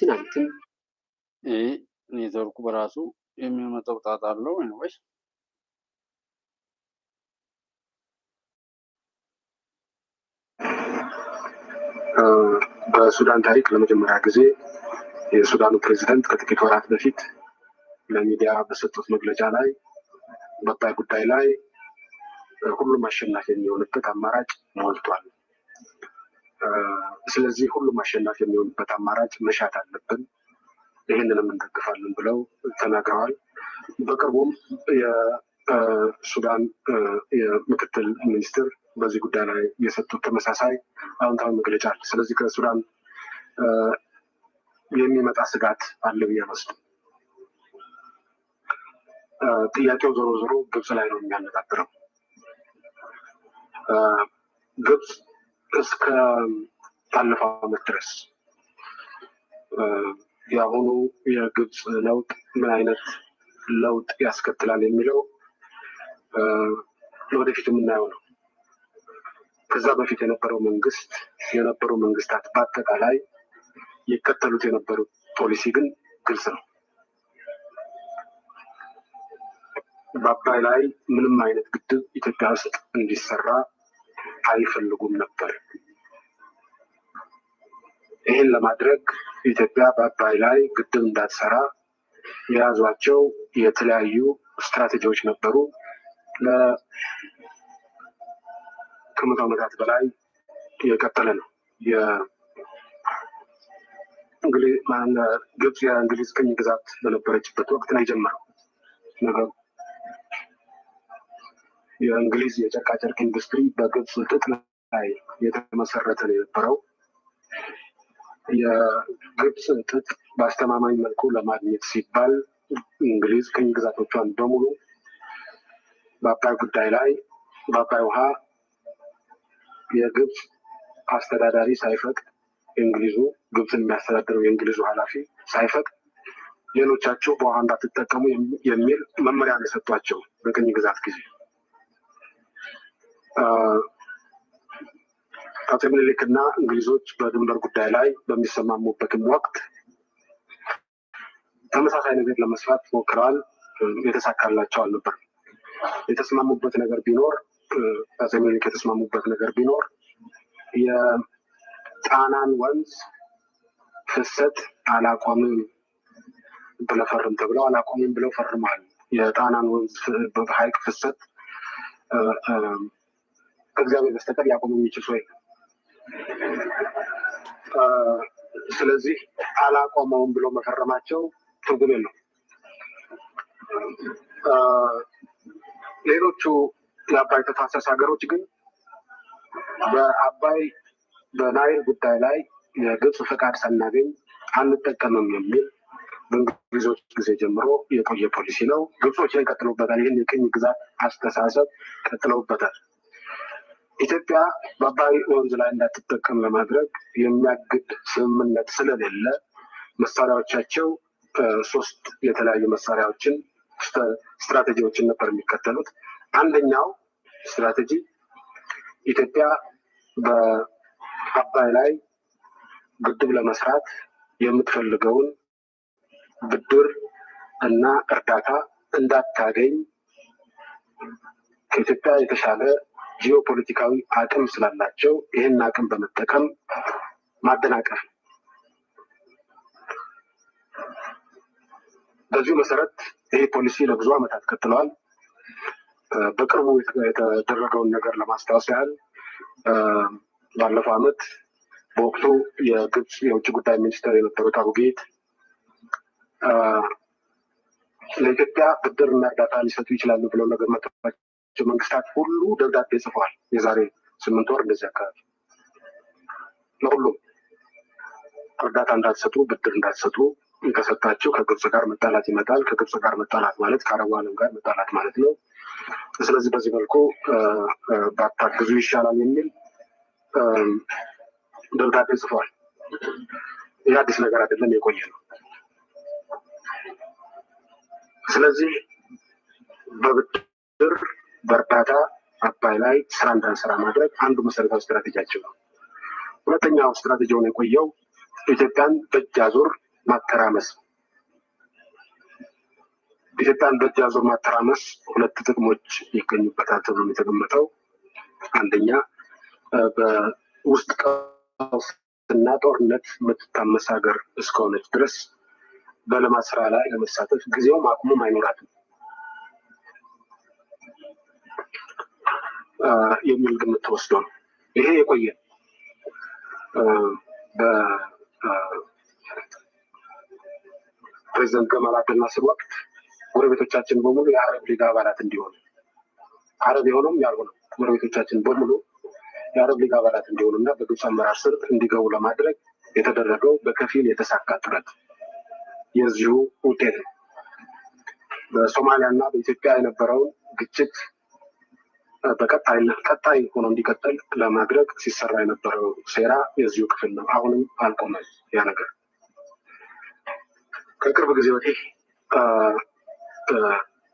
ትናንትም ኔትወርኩ በራሱ የሚመጣው ጣጣ አለው ወይ? በሱዳን ታሪክ ለመጀመሪያ ጊዜ የሱዳኑ ፕሬዚደንት ከጥቂት ወራት በፊት ለሚዲያ በሰጡት መግለጫ ላይ በአባይ ጉዳይ ላይ ሁሉም አሸናፊ የሚሆንበት አማራጭ ሞልቷል። ስለዚህ ሁሉም አሸናፊ የሚሆንበት አማራጭ መሻት አለብን፣ ይህንንም እንደግፋለን ብለው ተናግረዋል። በቅርቡም የሱዳን የምክትል ሚኒስትር በዚህ ጉዳይ ላይ የሰጡት ተመሳሳይ አዎንታዊ መግለጫ አለ። ስለዚህ ከሱዳን የሚመጣ ስጋት አለ ብዬ አልወስድም። ጥያቄው ዞሮ ዞሮ ግብጽ ላይ ነው የሚያነጋግረው። ግብጽ እስከ ባለፈው ዓመት ድረስ የአሁኑ የግብጽ ለውጥ ምን አይነት ለውጥ ያስከትላል የሚለው ወደፊት የምናየው ነው። ከዛ በፊት የነበሩ መንግስታት በአጠቃላይ ይከተሉት የነበሩት ፖሊሲ ግን ግልጽ ነው። በአባይ ላይ ምንም አይነት ግድብ ኢትዮጵያ ውስጥ እንዲሰራ አይፈልጉም ነበር። ይህን ለማድረግ ኢትዮጵያ በአባይ ላይ ግድብ እንዳትሰራ የያዟቸው የተለያዩ ስትራቴጂዎች ነበሩ። ከመቶ ዓመታት በላይ የቀጠለ ነው። ግብጽ የእንግሊዝ ቅኝ ግዛት በነበረችበት ወቅት ነው የጀመረው ነገሩ። የእንግሊዝ የጨርቃጨርቅ ኢንዱስትሪ በግብጽ ጥጥ ላይ የተመሰረተ ነው የነበረው። የግብጽ ጥጥ በአስተማማኝ መልኩ ለማግኘት ሲባል እንግሊዝ ቅኝ ግዛቶቿን በሙሉ በአባይ ጉዳይ ላይ በአባይ ውሃ የግብጽ አስተዳዳሪ ሳይፈቅድ ግብጽን የሚያስተዳድረው የእንግሊዙ ኃላፊ ሳይፈቅድ ሌሎቻቸው በውሃ እንዳትጠቀሙ የሚል መመሪያ ነው የሰጧቸው በቅኝ ግዛት ጊዜ። አፄ ምኒልክ እና እንግሊዞች በድንበር ጉዳይ ላይ በሚሰማሙበትም ወቅት ተመሳሳይ ነገር ለመስራት ሞክረዋል። የተሳካላቸው አልነበረም። የተስማሙበት ነገር ቢኖር አፄ ምኒልክ የተስማሙበት ነገር ቢኖር የጣናን ወንዝ ፍሰት አላቆምም ብለው ፈርም ተብለው አላቆምም ብለው ፈርመዋል። የጣናን ወንዝ በሐይቅ ፍሰት ከእግዚአብሔር በስተቀር ሊያቆም የሚችል ሰው የለም። ስለዚህ አላቆመውም ብሎ መፈረማቸው ትርጉም የለውም። ሌሎቹ የአባይ ተፋሰስ ሀገሮች ግን በናይል ጉዳይ ላይ የግብጽ ፈቃድ ሳናገኝ አንጠቀምም የሚል በእንግሊዞች ጊዜ ጀምሮ የቆየ ፖሊሲ ነው። ግብጾች ላይ ቀጥለውበታል። ይህን የቅኝ ግዛት አስተሳሰብ ቀጥለውበታል። ኢትዮጵያ በአባይ ወንዝ ላይ እንዳትጠቀም ለማድረግ የሚያግድ ስምምነት ስለሌለ መሳሪያዎቻቸው ሶስት የተለያዩ ስትራቴጂዎችን ነበር የሚከተሉት። አንደኛው ስትራቴጂ ኢትዮጵያ በአባይ ላይ ግድብ ለመስራት የምትፈልገውን ብድር እና እርዳታ እንዳታገኝ ከኢትዮጵያ የተሻለ ጂኦፖለቲካዊ አቅም ስላላቸው ይህን አቅም በመጠቀም ማደናቀፍ። በዚሁ መሰረት ይህ ፖሊሲ ለብዙ ዓመታት ቀጥለዋል። በቅርቡ የተደረገውን ነገር ለማስታወስ ያህል ባለፈው ዓመት በወቅቱ የግብጽ የውጭ ጉዳይ ሚኒስትር የነበሩት አቡጌት ለኢትዮጵያ ብድርና እርዳታ ሊሰጡ ይችላሉ ብለው ለገመቷቸው መንግስታት ሁሉ ደብዳቤ ጽፈዋል። የዛሬ 8 ወር እንደዚህ አካባቢ ለሁሉም እርዳታ እንዳትሰጡ፣ ብድር እንዳትሰጡ፣ ከሰጣችሁ ከግብጽ ጋር መጣላት ይመጣል። ከግብጽ ጋር መጣላት ማለት ከአረቡ ዓለም ጋር መጣላት ማለት ነው። ስለዚህ በዚህ መልኩ ባታግዙ ይሻላል የሚል ደብዳቤ ጽፈዋል። ይህ አዲስ ነገር አይደለም፣ የቆየ ነው። ስለዚህ በብድር በእርዳታ አባይ ላይ ስራ እንዳንሰራ ማድረግ አንዱ መሰረታዊ ስትራቴጂያቸው ነው። ሁለተኛው ስትራቴጂውን የቆየው ኢትዮጵያን በእጅ አዙር ማተራመስ። ኢትዮጵያን በእጅ አዙር ማተራመስ ሁለት ጥቅሞች ይገኙበታል ተብሎ የተገመተው፣ አንደኛ በውስጥ ቀውስና ጦርነት የምትታመስ ሀገር እስከሆነች ድረስ በልማት ስራ ላይ ለመሳተፍ ጊዜውም አቅሙም አይኖራትም የሚል ግምት ተወስዶ ነው። ይሄ የቆየ በፕሬዚደንት ገማል አብደል ናስር ወቅት ጎረቤቶቻችን በሙሉ የአረብ ሊግ አባላት እንዲሆኑ፣ አረብ የሆነውም ያልሆነው ጎረቤቶቻችን በሙሉ የአረብ ሊግ አባላት እንዲሆኑ እና በግብፅ አመራር ስር እንዲገቡ ለማድረግ የተደረገው በከፊል የተሳካ ጥረት የዚሁ ውጤት ነው። በሶማሊያ እና በኢትዮጵያ የነበረውን ግጭት በቀጣይነት ቀጣይ ሆኖ እንዲቀጥል ለማድረግ ሲሰራ የነበረው ሴራ የዚሁ ክፍል ነው። አሁንም አልቆመም ያ ነገር። ከቅርብ ጊዜ ወዲህ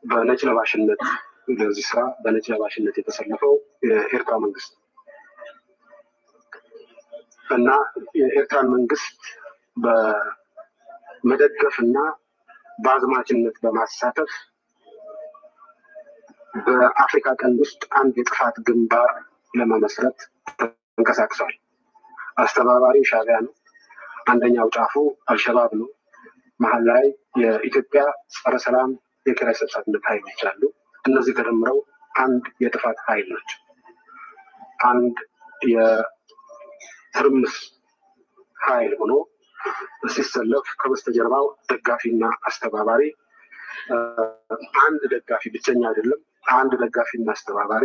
በነጭ ለባሽነት ለዚህ ስራ በነጭ ለባሽነት የተሰለፈው የኤርትራ መንግስት እና የኤርትራን መንግስት በመደገፍ እና በአዝማችነት በማሳተፍ በአፍሪካ ቀንድ ውስጥ አንድ የጥፋት ግንባር ለመመስረት ተንቀሳቅሷል። አስተባባሪው ሻዕቢያ ነው። አንደኛው ጫፉ አልሸባብ ነው። መሀል ላይ የኢትዮጵያ ጸረ ሰላም የኪራይ ሰብሳቢነት ኃይሎች አሉ። እነዚህ ተደምረው አንድ የጥፋት ኃይል ናቸው። አንድ የትርምስ ኃይል ሆኖ ሲሰለፍ ከበስተጀርባው ደጋፊና አስተባባሪ፣ አንድ ደጋፊ ብቸኛ አይደለም፣ አንድ ደጋፊና አስተባባሪ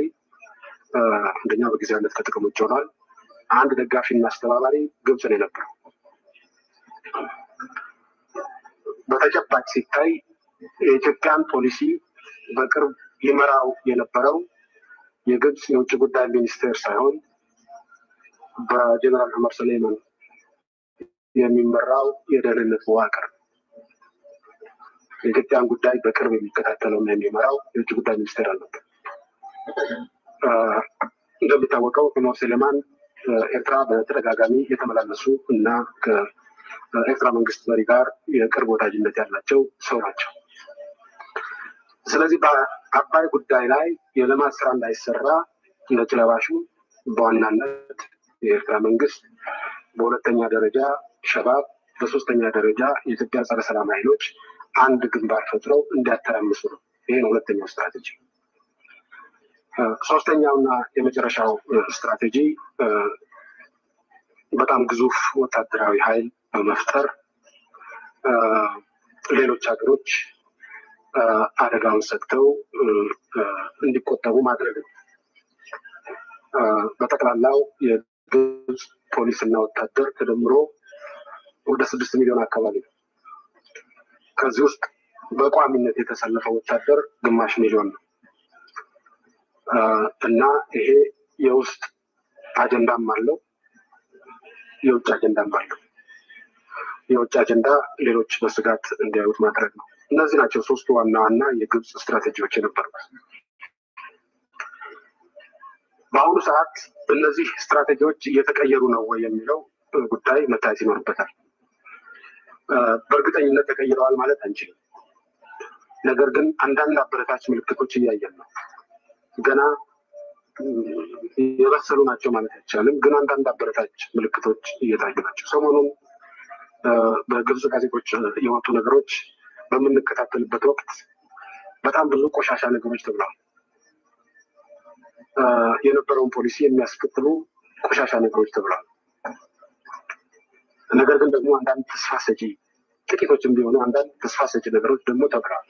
አንደኛው በጊዜያዊነት ከጥቅም ውጭ ሆኗል። አንድ ደጋፊና አስተባባሪ ግብጽ ነው የነበረው። በተጨባጭ ሲታይ የኢትዮጵያን ፖሊሲ በቅርብ ይመራው የነበረው የግብጽ የውጭ ጉዳይ ሚኒስቴር ሳይሆን በጀነራል ዑመር ሰሌማን የሚመራው የደህንነት መዋቅር፣ የኢትዮጵያን ጉዳይ በቅርብ የሚከታተለውና የሚመራው የውጭ ጉዳይ ሚኒስቴር አልነበር። እንደሚታወቀው ዑመር ሰሌማን ኤርትራ በተደጋጋሚ የተመላለሱ እና ከኤርትራ መንግስት መሪ ጋር የቅርብ ወዳጅነት ያላቸው ሰው ናቸው። ስለዚህ በአባይ ጉዳይ ላይ የልማት ስራ እንዳይሰራ ነጭ ለባሹ በዋናነት የኤርትራ መንግስት፣ በሁለተኛ ደረጃ ሸባብ፣ በሶስተኛ ደረጃ የኢትዮጵያ ጸረ ሰላም ኃይሎች አንድ ግንባር ፈጥረው እንዲያተራምሱ ነው። ይሄ ነው ሁለተኛው ስትራቴጂ። ሶስተኛውና የመጨረሻው ስትራቴጂ በጣም ግዙፍ ወታደራዊ ኃይል በመፍጠር ሌሎች ሀገሮች አደጋውን ሰግተው እንዲቆጠቡ ማድረግ ነው። በጠቅላላው የግብጽ ፖሊስና ወታደር ተደምሮ ወደ 6 ሚሊዮን አካባቢ ነው። ከዚህ ውስጥ በቋሚነት የተሰለፈው ወታደር ግማሽ ሚሊዮን ነው እና ይሄ የውስጥ አጀንዳም አለው፣ የውጭ አጀንዳም አለው። የውጭ አጀንዳ ሌሎች በስጋት እንዲያዩት ማድረግ ነው። እነዚህ ናቸው ሶስቱ ዋና ዋና የግብጽ ስትራቴጂዎች የነበሩት። በአሁኑ ሰዓት እነዚህ ስትራቴጂዎች እየተቀየሩ ነው ወይ የሚለው ጉዳይ መታየት ይኖርበታል። በእርግጠኝነት ተቀይረዋል ማለት አንችልም። ነገር ግን አንዳንድ አበረታች ምልክቶች እያየን ነው። ገና የበሰሉ ናቸው ማለት አይቻልም፣ ግን አንዳንድ አበረታች ምልክቶች እየታዩ ናቸው። ሰሞኑን በግብጽ ጋዜጦች የወጡ ነገሮች በምንከታተልበት ወቅት በጣም ብዙ ቆሻሻ ነገሮች ተብለዋል። የነበረውን ፖሊሲ የሚያስከትሉ ቆሻሻ ነገሮች ተብለዋል። ነገር ግን ደግሞ አንዳንድ ተስፋ ሰጪ ጥቂቶችም ቢሆኑ አንዳንድ ተስፋ ሰጪ ነገሮች ደግሞ ተብለዋል።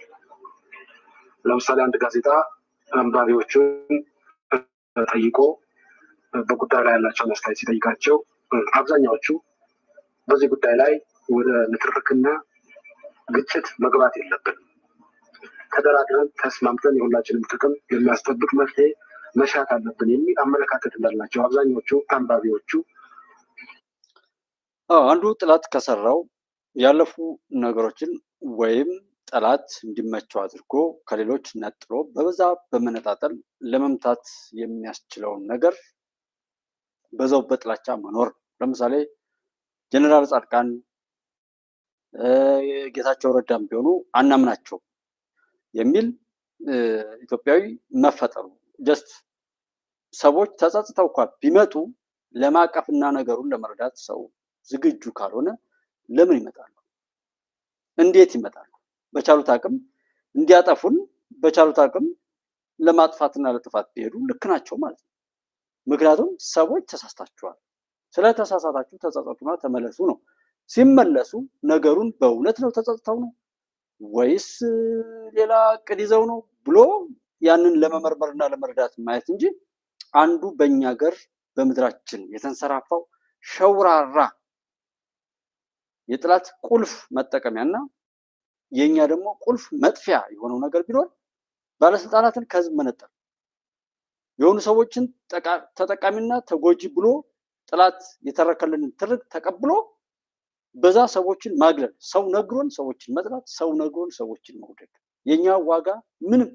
ለምሳሌ አንድ ጋዜጣ አንባቢዎቹን ጠይቆ በጉዳዩ ላይ ያላቸውን አስተያየት ሲጠይቃቸው አብዛኛዎቹ በዚህ ጉዳይ ላይ ወደ ንትርክና ግጭት መግባት የለብንም፣ ተደራድረን ተስማምተን የሁላችንም ጥቅም የሚያስጠብቅ መፍትሄ መሻት አለብን የሚል አመለካከት እንዳላቸው አብዛኞቹ አንባቢዎቹ። አንዱ ጠላት ከሰራው ያለፉ ነገሮችን ወይም ጠላት እንዲመቸው አድርጎ ከሌሎች ነጥሎ በበዛ በመነጣጠል ለመምታት የሚያስችለውን ነገር በዛው በጥላቻ መኖር። ለምሳሌ ጀነራል ጻድቃን፣ ጌታቸው ረዳም ቢሆኑ አናምናቸው የሚል ኢትዮጵያዊ መፈጠሩ ጀስት ሰዎች ተጸጽተው እንኳን ቢመጡ ለማቀፍና ነገሩን ለመረዳት ሰው ዝግጁ ካልሆነ ለምን ይመጣሉ? እንዴት ይመጣሉ? በቻሉት አቅም እንዲያጠፉን በቻሉት አቅም ለማጥፋትና ለጥፋት ቢሄዱ ልክ ናቸው ማለት ነው። ምክንያቱም ሰዎች ተሳስታችኋል፣ ስለተሳሳታችሁ ተጸጸቱና ተመለሱ ነው። ሲመለሱ ነገሩን በእውነት ነው ተጸጽተው ነው ወይስ ሌላ እቅድ ይዘው ነው ብሎ ያንን ለመመርመርና ለመረዳት ማየት እንጂ አንዱ በእኛ ሀገር በምድራችን የተንሰራፋው ሸውራራ የጥላት ቁልፍ መጠቀሚያና የኛ ደግሞ ቁልፍ መጥፊያ የሆነው ነገር ቢኖር ባለስልጣናትን ከህዝብ መነጠል፣ የሆኑ ሰዎችን ተጠቃሚና ተጎጂ ብሎ ጥላት የተረከልንን ትርክ ተቀብሎ በዛ ሰዎችን ማግለል፣ ሰው ነግሮን ሰዎችን መጥላት፣ ሰው ነግሮን ሰዎችን መውደድ። የኛ ዋጋ ምንም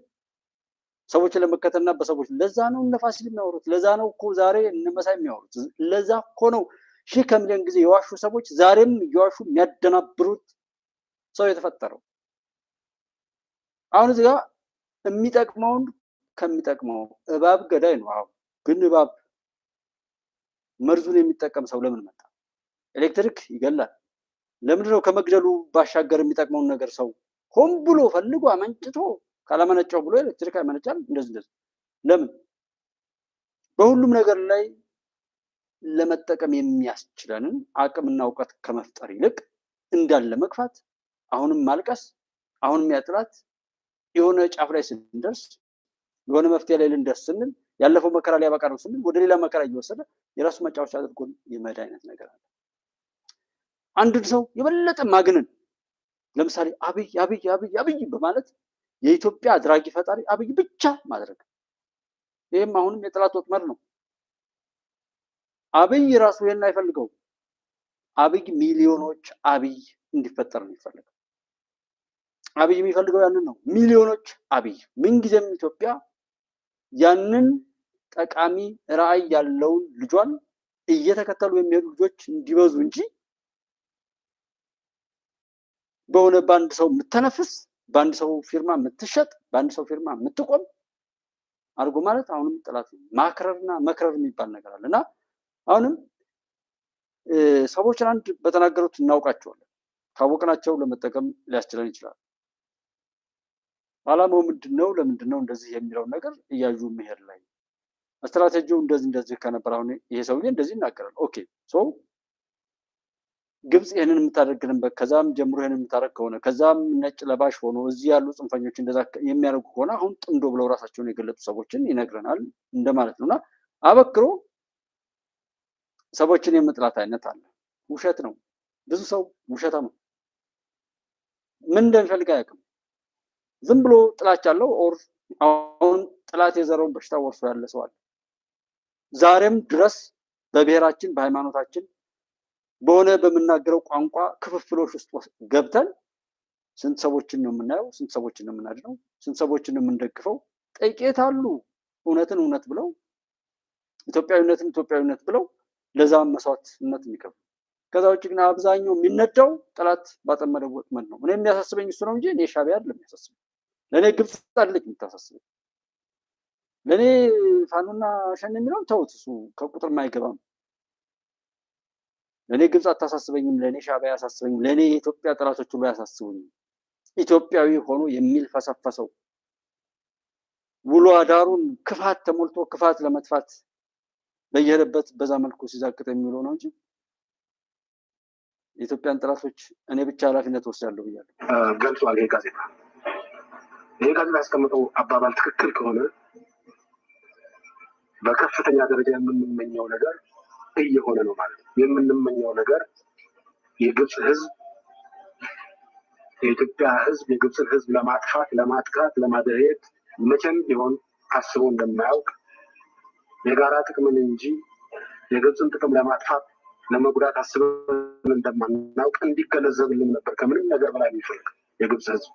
ሰዎችን ለመከተልና በሰዎች ለዛ ነው እነ ፋሲል የሚያወሩት፣ ለዛ ነው እኮ ዛሬ እነ መሳይ የሚያወሩት፣ ለዛ እኮ ነው ሺህ ከሚሊዮን ጊዜ የዋሹ ሰዎች ዛሬም እየዋሹ የሚያደናብሩት ሰው የተፈጠረው። አሁን እዚህ ጋር የሚጠቅመውን ከሚጠቅመው እባብ ገዳይ ነው። አሁን ግን እባብ መርዙን የሚጠቀም ሰው ለምን መጣ? ኤሌክትሪክ ይገላል። ለምንድን ነው ከመግደሉ ባሻገር የሚጠቅመውን ነገር ሰው ሆን ብሎ ፈልጎ አመንጭቶ ካላመነጨው ብሎ ኤሌክትሪክ ያመነጫል? እንደዚህ ለምን? በሁሉም ነገር ላይ ለመጠቀም የሚያስችለንን አቅምና እውቀት ከመፍጠር ይልቅ እንዳለ መግፋት፣ አሁንም ማልቀስ፣ አሁንም ያጥላት የሆነ ጫፍ ላይ ስንደርስ የሆነ መፍትሄ ላይ ልንደርስ ስንል ያለፈው መከራ ሊያበቃ ነው ስንል ወደ ሌላ መከራ እየወሰደ የራሱ መጫወቻ አድርጎ የመሄድ አይነት ነገር አለ። አንድን ሰው የበለጠ ማግነን፣ ለምሳሌ አብይ አብይ አብይ አብይ በማለት የኢትዮጵያ አድራጊ ፈጣሪ አብይ ብቻ ማድረግ፣ ይህም አሁንም የጥላት ወጥመድ ነው። አብይ ራሱ ይሄን አይፈልገው። አብይ ሚሊዮኖች አብይ እንዲፈጠር ነው የሚፈልገው። አብይ የሚፈልገው ያንን ነው። ሚሊዮኖች አብይ ምንጊዜም ኢትዮጵያ ያንን ጠቃሚ ራዕይ ያለውን ልጇን እየተከተሉ የሚሄዱ ልጆች እንዲበዙ እንጂ በሆነ በአንድ ሰው የምትተነፍስ፣ በአንድ ሰው ፊርማ የምትሸጥ፣ በአንድ ሰው ፊርማ የምትቆም አድርጎ ማለት አሁንም ጥላት ማክረርና መክረር የሚባል ነገር አለ እና አሁንም ሰዎችን አንድ በተናገሩት እናውቃቸዋለን። ካወቅናቸው ለመጠቀም ሊያስችለን ይችላል። አላማው ምንድን ነው? ለምንድን ነው እንደዚህ የሚለውን ነገር እያዩ መሄድ ላይ ስትራቴጂው እንደዚህ ከነበር አሁን ይሄ ሰውዬ እንደዚህ ይናገራል። ኦኬ ሶ ግብጽ ይህንን የምታደርግንበት ከዛም ጀምሮ ይህንን የምታደርግ ከሆነ ከዛም ነጭ ለባሽ ሆኖ እዚህ ያሉ ጽንፈኞች እንደዛ የሚያደርጉ ከሆነ አሁን ጥንዶ ብለው ራሳቸውን የገለጡ ሰዎችን ይነግረናል እንደማለት ነውና አበክሮ ሰዎችን የመጥላት አይነት አለ። ውሸት ነው። ብዙ ሰው ውሸታም ነው። ምን እንደሚፈልግ አያውቅም። ዝም ብሎ ጥላቻ አለው። ኦር አሁን ጥላት የዘረውን በሽታ ወርሶ ያለ ሰው አለ። ዛሬም ድረስ በብሔራችን በሃይማኖታችን በሆነ በምናገረው ቋንቋ ክፍፍሎች ውስጥ ገብተን ስንት ሰዎችን ነው የምናየው? ስንት ሰዎችን ነው የምናድነው? ስንት ሰዎችን ነው የምንደግፈው? ጥቂት አሉ እውነትን እውነት ብለው ኢትዮጵያዊነትን ኢትዮጵያዊነት ብለው ለዛም መስዋዕትነት የሚከፍሉ። ከዛ ውጭ ግን አብዛኛው የሚነዳው ጥላት ባጠመደው ወጥመድ ነው። እኔ የሚያሳስበኝ እሱ ነው እንጂ እኔ ሻዕቢያ አይደለም የሚያሳስበኝ። ለእኔ ግብጽ አይደለች የምታሳስበኝ። ለእኔ ፋኖና ሸኔ የሚለውን ተውት፣ እሱ ከቁጥር የማይገባም። ለእኔ ግብጽ አታሳስበኝም፣ ለእኔ ሻዕቢያ አያሳስበኝም፣ ለእኔ የኢትዮጵያ ጥላቶች ሁሉ አያሳስቡኝም። ኢትዮጵያዊ ሆኖ የሚልፈሰፈሰው ውሎ አዳሩን ክፋት ተሞልቶ ክፋት ለመጥፋት በየሄደበት በዛ መልኩ ሲዛቅጥ የሚውለው ነው እንጂ የኢትዮጵያን ጥላቶች እኔ ብቻ ኃላፊነት ወስዳለሁ ብያለሁ። ገልጿል። ይሄ ጋዜጣ ያስቀምጠው አባባል ትክክል ከሆነ በከፍተኛ ደረጃ የምንመኘው ነገር እየሆነ ነው ማለት ነው። የምንመኘው ነገር የግብጽ ህዝብ፣ የኢትዮጵያ ህዝብ የግብጽን ህዝብ ለማጥፋት፣ ለማጥቃት፣ ለማደሄት መቼም ቢሆን አስቦ እንደማያውቅ የጋራ ጥቅምን እንጂ የግብጽን ጥቅም ለማጥፋት ለመጉዳት አስበን እንደማናውቅ እንዲገነዘብልን ነበር ከምንም ነገር በላይ የሚፈልግ የግብጽ ህዝብ።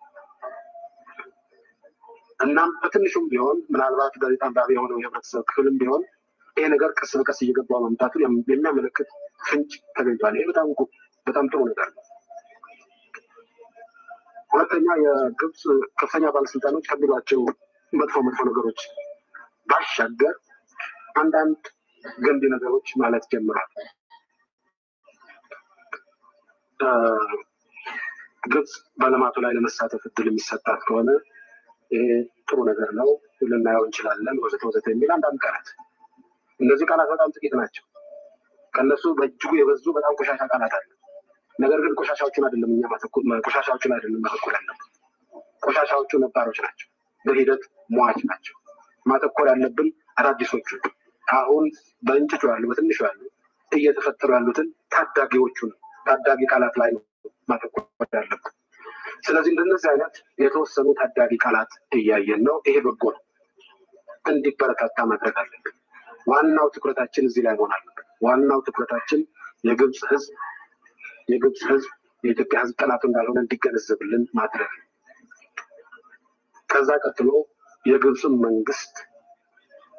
እናም በትንሹም ቢሆን ምናልባት ጋዜጣ አንባቢ የሆነው የህብረተሰብ ክፍልም ቢሆን ይሄ ነገር ቀስ በቀስ እየገባው መምጣቱን የሚያመለክት ፍንጭ ተገኝቷል። ይሄ በጣም ጥሩ ነገር ነው። ሁለተኛ የግብፅ ከፍተኛ ባለስልጣኖች ከሚሏቸው መጥፎ ነገሮች ባሻገር አንዳንድ ገንቢ ነገሮች ማለት ጀምሯል። ግብፅ በልማቱ ላይ ለመሳተፍ እድል የሚሰጣት ከሆነ ይሄ ጥሩ ነገር ነው፣ ልናየው እንችላለን፣ ወዘተ ወዘተ የሚል አንዳንድ ቃላት። እነዚህ ቃላት በጣም ጥቂት ናቸው። ከነሱ በእጅጉ የበዙ በጣም ቆሻሻ ቃላት አለ። ነገር ግን ቆሻሻዎቹን አይደለም እኛ ቆሻሻዎቹን አይደለም ማተኮር ያለብን። ቆሻሻዎቹ ነባሮች ናቸው፣ በሂደት ሟች ናቸው። ማተኮር ያለብን አዳዲሶቹ አሁን በእንጭጩ ያሉ በትንሹ ያሉ እየተፈጠሩ ያሉትን ታዳጊዎቹን ታዳጊ ቃላት ላይ ነው ማተኮር ያለብን። ስለዚህ እንደነዚህ አይነት የተወሰኑ ታዳጊ ቃላት እያየን ነው። ይሄ በጎ ነው፣ እንዲበረታታ ማድረግ አለብን። ዋናው ትኩረታችን እዚህ ላይ መሆን አለበት። ዋናው ትኩረታችን የግብፅ ህዝብ የኢትዮጵያ ህዝብ ጠላቱ እንዳልሆነ እንዲገነዘብልን ማድረግ ነው። ከዛ ቀጥሎ የግብፅን መንግስት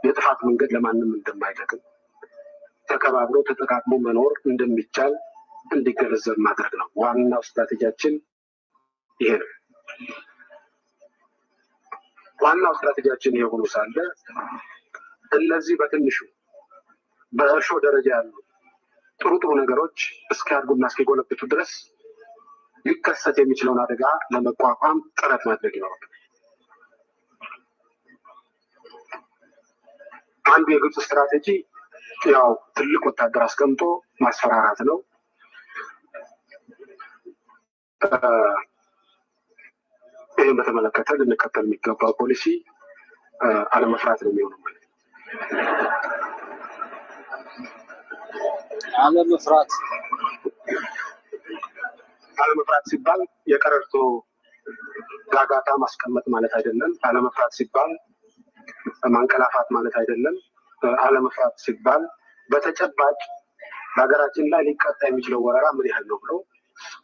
የጥፋት መንገድ ለማንም እንደማይጠቅም ተከባብሮ ተጠቃቅሞ መኖር እንደሚቻል እንዲገነዘብ ማድረግ ነው። ዋናው ስትራቴጂያችን ይሄ ነው። ዋናው ስትራቴጂያችን ይሄ ሆኖ ሳለ እነዚህ በትንሹ በእርሾ ደረጃ ያሉ ጥሩ ነገሮች እስኪያድጉና እስኪጎለብቱ ድረስ ሊከሰት የሚችለውን አደጋ ለመቋቋም ጥረት ማድረግ ይኖራል። አንዱ የግብፅ ስትራቴጂ ያው ትልቅ ወታደር አስቀምጦ ማስፈራራት ነው። ይህን በተመለከተ ልንከተል የሚገባው ፖሊሲ አለመፍራት ነው የሚሆነው። አለመፍራት ሲባል የቀረርቶ ጋጋታ ማስቀመጥ ማለት አይደለም። አለመፍራት ሲባል ማንቀላፋት ማለት አይደለም። አለመፍራት ሲባል በተጨባጭ በሀገራችን ላይ ሊቀጣ የሚችለው ወረራ ምን ያህል ነው ብሎ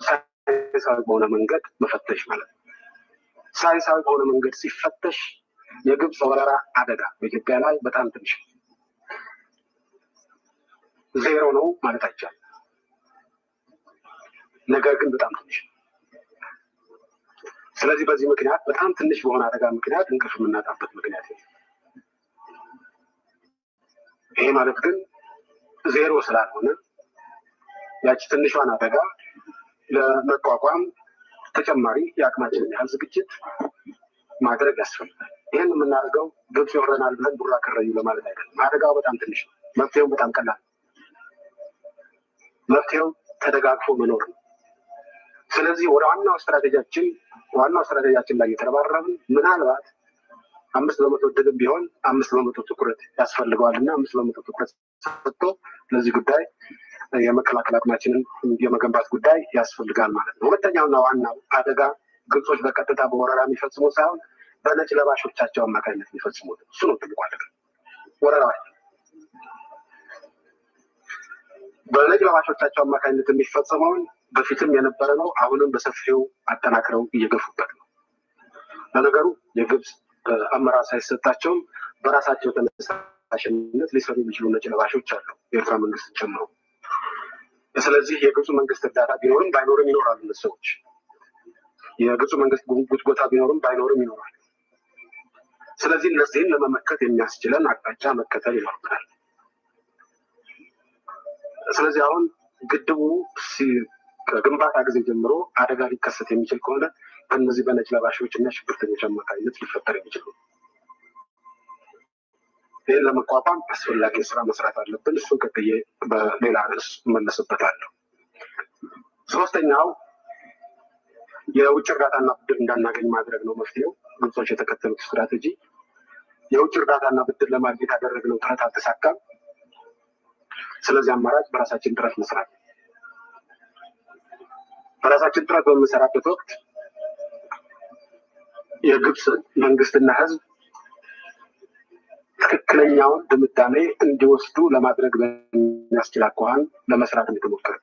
ሳይንሳዊ በሆነ መንገድ መፈተሽ ማለት ነው። ሳይንሳዊ በሆነ መንገድ ሲፈተሽ የግብፅ ወረራ አደጋ በኢትዮጵያ ላይ በጣም ትንሽ ዜሮ ነው ማለት አይቻልም። ነገር ግን በጣም ትንሽ። ስለዚህ በዚህ ምክንያት በጣም ትንሽ በሆነ አደጋ ምክንያት እንቅልፍ የምናጣበት ምክንያት ነው። ይሄ ማለት ግን ዜሮ ስላልሆነ ያቺ ትንሿን አደጋ ለመቋቋም ተጨማሪ የአቅማችንን ያህል ዝግጅት ማድረግ ያስፈልጋል። ይህን የምናደርገው ግብፅ ይወረናል ብለን ቡራ ከረዩ ለማለት አይደለም። አደጋው በጣም ትንሽ ነው። መፍትሄው በጣም ቀላል ነው። መፍትሄው ተደጋግፎ መኖር ነው። ስለዚህ ወደ ዋናው ስትራቴጂያችን ላይ የተረባረብን ምናልባት 5% ድልም ቢሆን 5% ትኩረት ያስፈልገዋል እና 5% ትኩረት ሰጥቶ ለዚህ ጉዳይ የመከላከል አቅማችንን የመገንባት ጉዳይ ያስፈልጋል ማለት ነው። ሁለተኛውና ዋናው አደጋ ግብጾች በቀጥታ በወረራ የሚፈጽሙ ሳይሆን በነጭ ለባሾቻቸው አማካኝነት የሚፈጽሙት እሱ ነው ትልቁ አደጋ። ወረራ በነጭ ለባሾቻቸው አማካኝነት የሚፈጸመውን በፊትም የነበረ ነው። አሁንም በሰፊው አጠናክረው እየገፉበት ነው። ለነገሩ የግብፅ አመራር ሳይሰጣቸውም በራሳቸው ተነሳሽነት ሊሰሩ የሚችሉ ነጭ ለባሾች አሉ፣ የኤርትራ መንግስት ጨምሮ። ስለዚህ የግብፁ መንግስት እርዳታ ቢኖርም ባይኖርም ይኖራሉ እነዚህ ሰዎች። የግብፁ መንግስት ጉትጎታ ቢኖርም ባይኖርም ይኖራል። ስለዚህ እነዚህን ለመመከት የሚያስችለን አቅጣጫ መከተል ይኖርብናል። ስለዚህ አሁን ግድቡ ከግንባታ ጊዜ ጀምሮ አደጋ ሊከሰት የሚችል ከሆነ በእነዚህ በነጭ ለባሾች እና ሽብርተኞች አማካኝነት ሊፈጠር የሚችል ነው። ይህን ለመቋቋም አስፈላጊ ስራ መስራት አለብን። እሱን ቀጥዬ በሌላ ርዕስ እመለስበታለሁ። ሶስተኛው የውጭ እርዳታና ብድር እንዳናገኝ ማድረግ ነው መፍትሄው። ግብጾች የተከተሉት ስትራቴጂ የውጭ እርዳታና ብድር ለማግኘት ያደረግነው ጥረት አልተሳካም። ስለዚህ አማራጭ በራሳችን ጥረት መስራት። በራሳችን ጥረት በምንሰራበት ወቅት የግብፅ መንግስትና ህዝብ ትክክለኛውን ድምዳሜ እንዲወስዱ ለማድረግ በሚያስችል አኳኋን ለመስራት እንደተሞከረ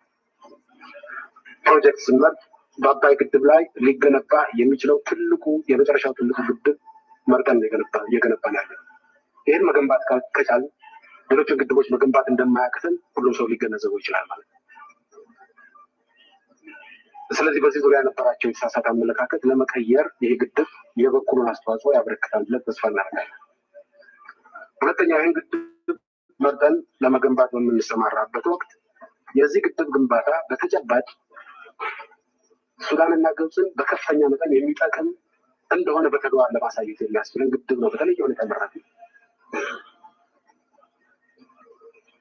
ፕሮጀክት ስንመርጥ በአባይ ግድብ ላይ ሊገነባ የሚችለው የመጨረሻው ትልቁ ግድብ መርጠን እየገነባን ያለ። ይህን መገንባት ከቻል ሌሎችን ግድቦች መገንባት እንደማያቅትን ሁሉም ሰው ሊገነዘበው ይችላል ማለት ነው። ስለዚህ በዚህ ዙሪያ የነበራቸው የተሳሳተ አመለካከት ለመቀየር ይህ ግድብ የበኩሉን አስተዋጽኦ ያበረክታል ብለን ተስፋ እናደርጋለን። ሁለተኛ ይህን ግድብ መርጠን ለመገንባት በምንሰማራበት ወቅት የዚህ ግድብ ግንባታ በተጨባጭ ሱዳንና ግብፅን በከፍተኛ መጠን የሚጠቅም እንደሆነ በተግባር ለማሳየት የሚያስችለን ግድብ ነው በተለየ ሁኔታ መራት።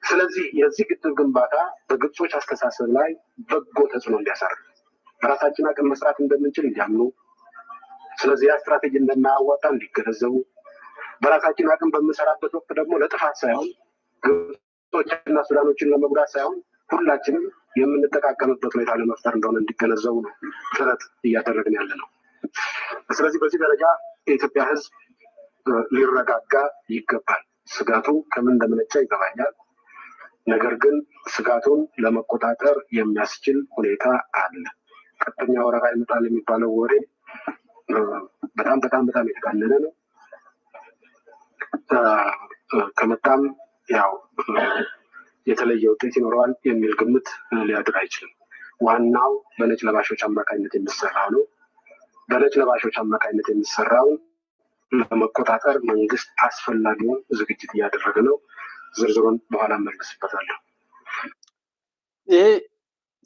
ስለዚህ የዚህ ግድብ ግንባታ በግብጾች አስተሳሰብ ላይ በጎ ተጽዕኖ እንዲያሳርፍ፣ በራሳችን አቅም መስራት እንደምንችል እንዲያምኑ፣ ስለዚህ ያ ስትራቴጂ እንደማያዋጣ እንዲገነዘቡ፣ በራሳችን አቅም በምንሰራበት ወቅት ደግሞ ለጥፋት ሳይሆን ግብጾችና ሱዳኖችን ለመጉዳት ሳይሆን ሁላችንም የምንጠቃቀምበት ሁኔታ ለመፍጠር እንደሆነ እንዲገነዘቡ ነው ጥረት እያደረግን ያለ ነው። ስለዚህ በዚህ ደረጃ የኢትዮጵያ ሕዝብ ሊረጋጋ ይገባል። ስጋቱ ከምን እንደመነጨ ይገባኛል። ነገር ግን ስጋቱን ለመቆጣጠር የሚያስችል ሁኔታ አለ። ቀጥተኛ ወረራ ይመጣል የሚባለው ወሬ በጣም የተጋነነ ነው። ከመጣም ያው የተለየ ውጤት ይኖረዋል የሚል ግምት ሊያድር አይችልም። ዋናው በነጭ ለባሾች አማካኝነት የሚሰራው ነው። በነጭ ለባሾች አማካኝነት የሚሰራውን ለመቆጣጠር መንግስት አስፈላጊውን ዝግጅት እያደረገ ነው። ዝርዝሩን በኋላ መልስበታለሁ። ይሄ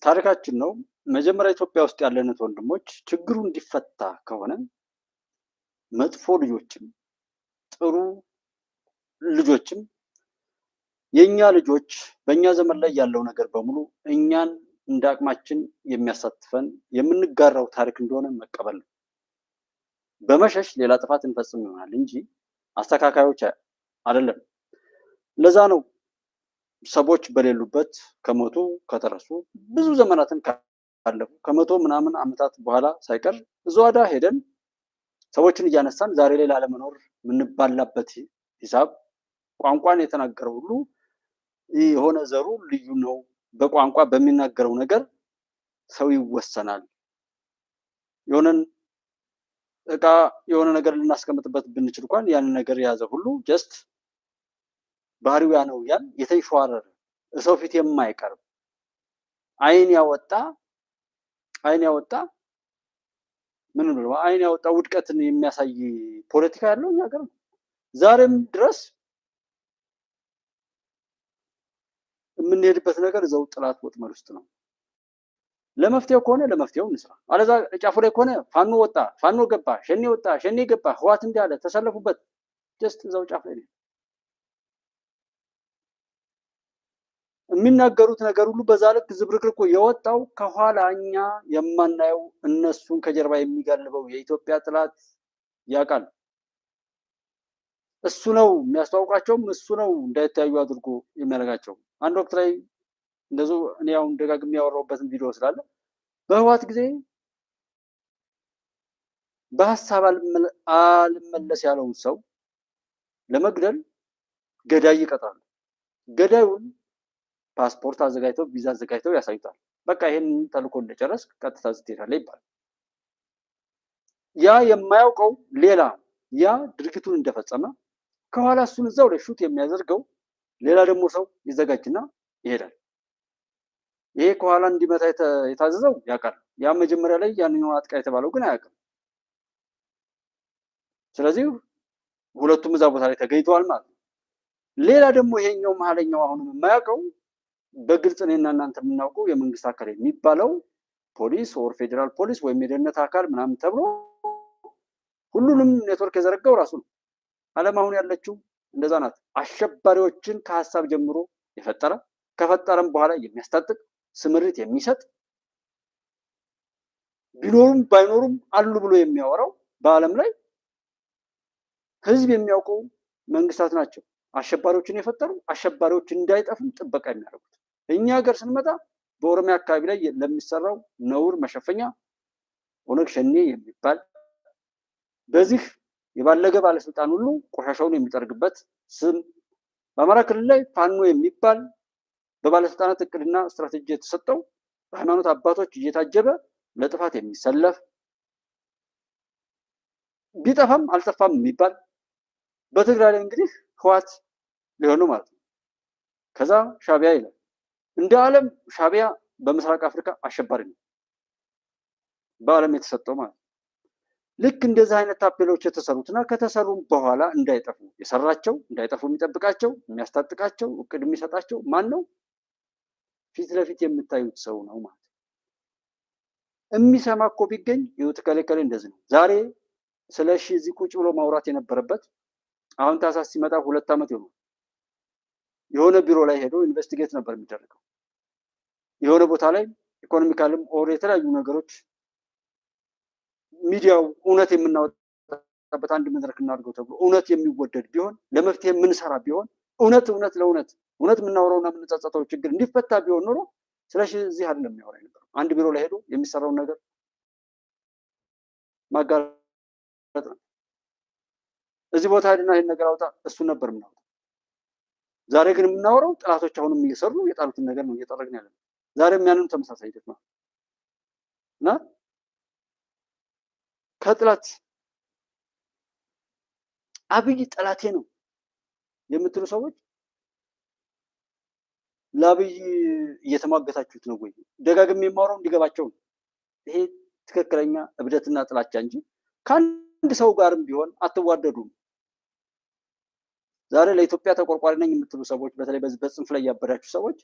ታሪካችን ነው። መጀመሪያ ኢትዮጵያ ውስጥ ያለነት ወንድሞች ችግሩ እንዲፈታ ከሆነ መጥፎ ልጆችም ጥሩ ልጆችም የኛ ልጆች በእኛ ዘመን ላይ ያለው ነገር በሙሉ እኛን እንደ አቅማችን የሚያሳትፈን የምንጋራው ታሪክ እንደሆነ መቀበል ነው። በመሸሽ ሌላ ጥፋት እንፈጽም ይሆናል እንጂ አስተካካዮች አይደለም። ለዛ ነው ሰዎች በሌሉበት ከሞቱ ከተረሱ ብዙ ዘመናትን ካለፉ ከመቶ ምናምን ዓመታት በኋላ ሳይቀር እዛዋዳ ሄደን ሰዎችን እያነሳን ዛሬ ላይ ላለመኖር የምንባላበት ሂሳብ ቋንቋን የተናገረው ሁሉ የሆነ ዘሩ ልዩ ነው። በቋንቋ በሚናገረው ነገር ሰው ይወሰናል። የሆነን እቃ የሆነ ነገር ልናስቀምጥበት ብንችል እንኳን ያንን ነገር የያዘ ሁሉ ጀስት ባህሪው ያ ነው ያን የተንሸዋረረ ሰው ፊት የማይቀርብ አይን ያወጣ ምን ነው አይን ያወጣ ውድቀትን የሚያሳይ ፖለቲካ ያለው እኛ ሀገር ነው። ዛሬም ድረስ የምንሄድበት ነገር እዛው ጥላት ወጥመድ ውስጥ ነው። ለመፍትሄው ከሆነ ለመፍትሄው እንስራ። አለዛ ጫፉ ላይ ከሆነ ፋኖ ወጣ፣ ፋኖ ገባ፣ ሸኔ ወጣ፣ ሸኔ ገባ፣ ህዋት እንዳለ ተሰለፉበት፣ ጀስት እዛው ጫፍ ላይ ነው የሚናገሩት ነገር ሁሉ። በዛ ልክ ዝብርቅርቁ የወጣው ከኋላ እኛ የማናየው እነሱን ከጀርባ የሚጋልበው የኢትዮጵያ ጥላት ያውቃል። እሱ ነው የሚያስተዋውቃቸውም፣ እሱ ነው እንዳይታዩ አድርጎ የሚያደርጋቸው። አንድ ወቅት ላይ እንደዚሁ እኔ አሁን ደጋግሜ ያወራሁበትን ቪዲዮ ስላለ በህዋት ጊዜ በሀሳብ አልመለስ ያለውን ሰው ለመግደል ገዳይ ይቀጥራሉ። ገዳዩን ፓስፖርት አዘጋጅተው ቪዛ አዘጋጅተው ያሳዩታል። በቃ ይሄን ተልኮ እንደጨረስክ ቀጥታ ትሄዳለህ ይባላል። ያ የማያውቀው ሌላ ያ ድርጊቱን እንደፈጸመ ከኋላ እሱን እዛው ላይ ሹት የሚያደርገው ሌላ ደግሞ ሰው ይዘጋጅና ይሄዳል። ይሄ ከኋላ እንዲመታ የታዘዘው ያውቃል። ያ መጀመሪያ ላይ ያንኛው አጥቃ የተባለው ግን አያውቅም። ስለዚህ ሁለቱም እዛ ቦታ ላይ ተገኝተዋል ማለት ነው። ሌላ ደግሞ ይሄኛው መሀለኛው አሁንም የማያውቀው በግልጽ እኔና እናንተ የምናውቀው የመንግስት አካል የሚባለው ፖሊስ ኦር ፌዴራል ፖሊስ ወይም የደህንነት አካል ምናምን ተብሎ ሁሉንም ኔትወርክ የዘረጋው ራሱ ነው። ዓለም አሁን ያለችው እንደዛ ናት። አሸባሪዎችን ከሀሳብ ጀምሮ የፈጠረ ከፈጠረም በኋላ የሚያስታጥቅ ስምሪት የሚሰጥ ቢኖሩም ባይኖሩም አሉ ብሎ የሚያወራው በዓለም ላይ ህዝብ የሚያውቀው መንግስታት ናቸው አሸባሪዎችን የፈጠሩ፣ አሸባሪዎች እንዳይጠፉም ጥበቃ የሚያደርጉት። እኛ ሀገር ስንመጣ በኦሮሚያ አካባቢ ላይ ለሚሰራው ነውር መሸፈኛ ኦነግ ሸኔ የሚባል በዚህ የባለገ ባለስልጣን ሁሉ ቆሻሻውን የሚጠርግበት ስም፣ በአማራ ክልል ላይ ፋኖ የሚባል በባለስልጣናት እቅድና ስትራቴጂ የተሰጠው በሃይማኖት አባቶች እየታጀበ ለጥፋት የሚሰለፍ ቢጠፋም አልጠፋም የሚባል በትግራይ ላይ እንግዲህ ህዋት ሊሆኑ ማለት ነው። ከዛ ሻቢያ ይላል። እንደ ዓለም ሻቢያ በምስራቅ አፍሪካ አሸባሪ ነው። በዓለም የተሰጠው ማለት ነው። ልክ እንደዚህ አይነት ታፔሎች የተሰሩትና ከተሰሩም በኋላ እንዳይጠፉ የሰራቸው እንዳይጠፉ የሚጠብቃቸው የሚያስታጥቃቸው እቅድ የሚሰጣቸው ማን ነው? ፊት ለፊት የምታዩት ሰው ነው ማለት ነው። የሚሰማ እኮ ቢገኝ ይሁት ከለከለ እንደዚህ ነው። ዛሬ ስለሺ እዚህ ቁጭ ብሎ ማውራት የነበረበት አሁን ታህሳስ ሲመጣ 2 ዓመት ይሆናል። የሆነ ቢሮ ላይ ሄዶ ኢንቨስቲጌት ነበር የሚደረገው። የሆነ ቦታ ላይ ኢኮኖሚካልም ኦር የተለያዩ ነገሮች ሚዲያው እውነት የምናወጣበት አንድ መድረክ እናድርገው ተብሎ እውነት የሚወደድ ቢሆን ለመፍትሄ የምንሰራ ቢሆን እውነት የምናወራውና የምንጸጸተው ችግር እንዲፈታ ቢሆን ኖሮ ስለዚህ እዚህ አይደለም የሚያወራ ነበር። አንድ ቢሮ ላይ ሄዶ የሚሰራውን ነገር ማጋለጥ ነው። እዚህ ቦታ ሄድና ይሄን ነገር አውጣ እሱን ነበር የምናወጣው። ዛሬ ግን የምናወራው ጥላቶች አሁንም እየሰሩ የጣሉትን ነገር ነው እየጠረግን ያለነው። ዛሬም ያንን ተመሳሳይ ሂደት ነው እና ከጥላት አብይ ጠላቴ ነው የምትሉ ሰዎች ለአብይ እየተሟገታችሁት ነው ወይ? ደጋግሜ የማወራው እንዲገባቸው ነው። ይሄ ትክክለኛ እብደትና ጥላቻ እንጂ ከአንድ ሰው ጋርም ቢሆን አትዋደዱም። ዛሬ ለኢትዮጵያ ተቆርቋሪ ነኝ የምትሉ ሰዎች፣ በተለይ በዚህ በጽንፍ ላይ ያበዳችሁ ሰዎች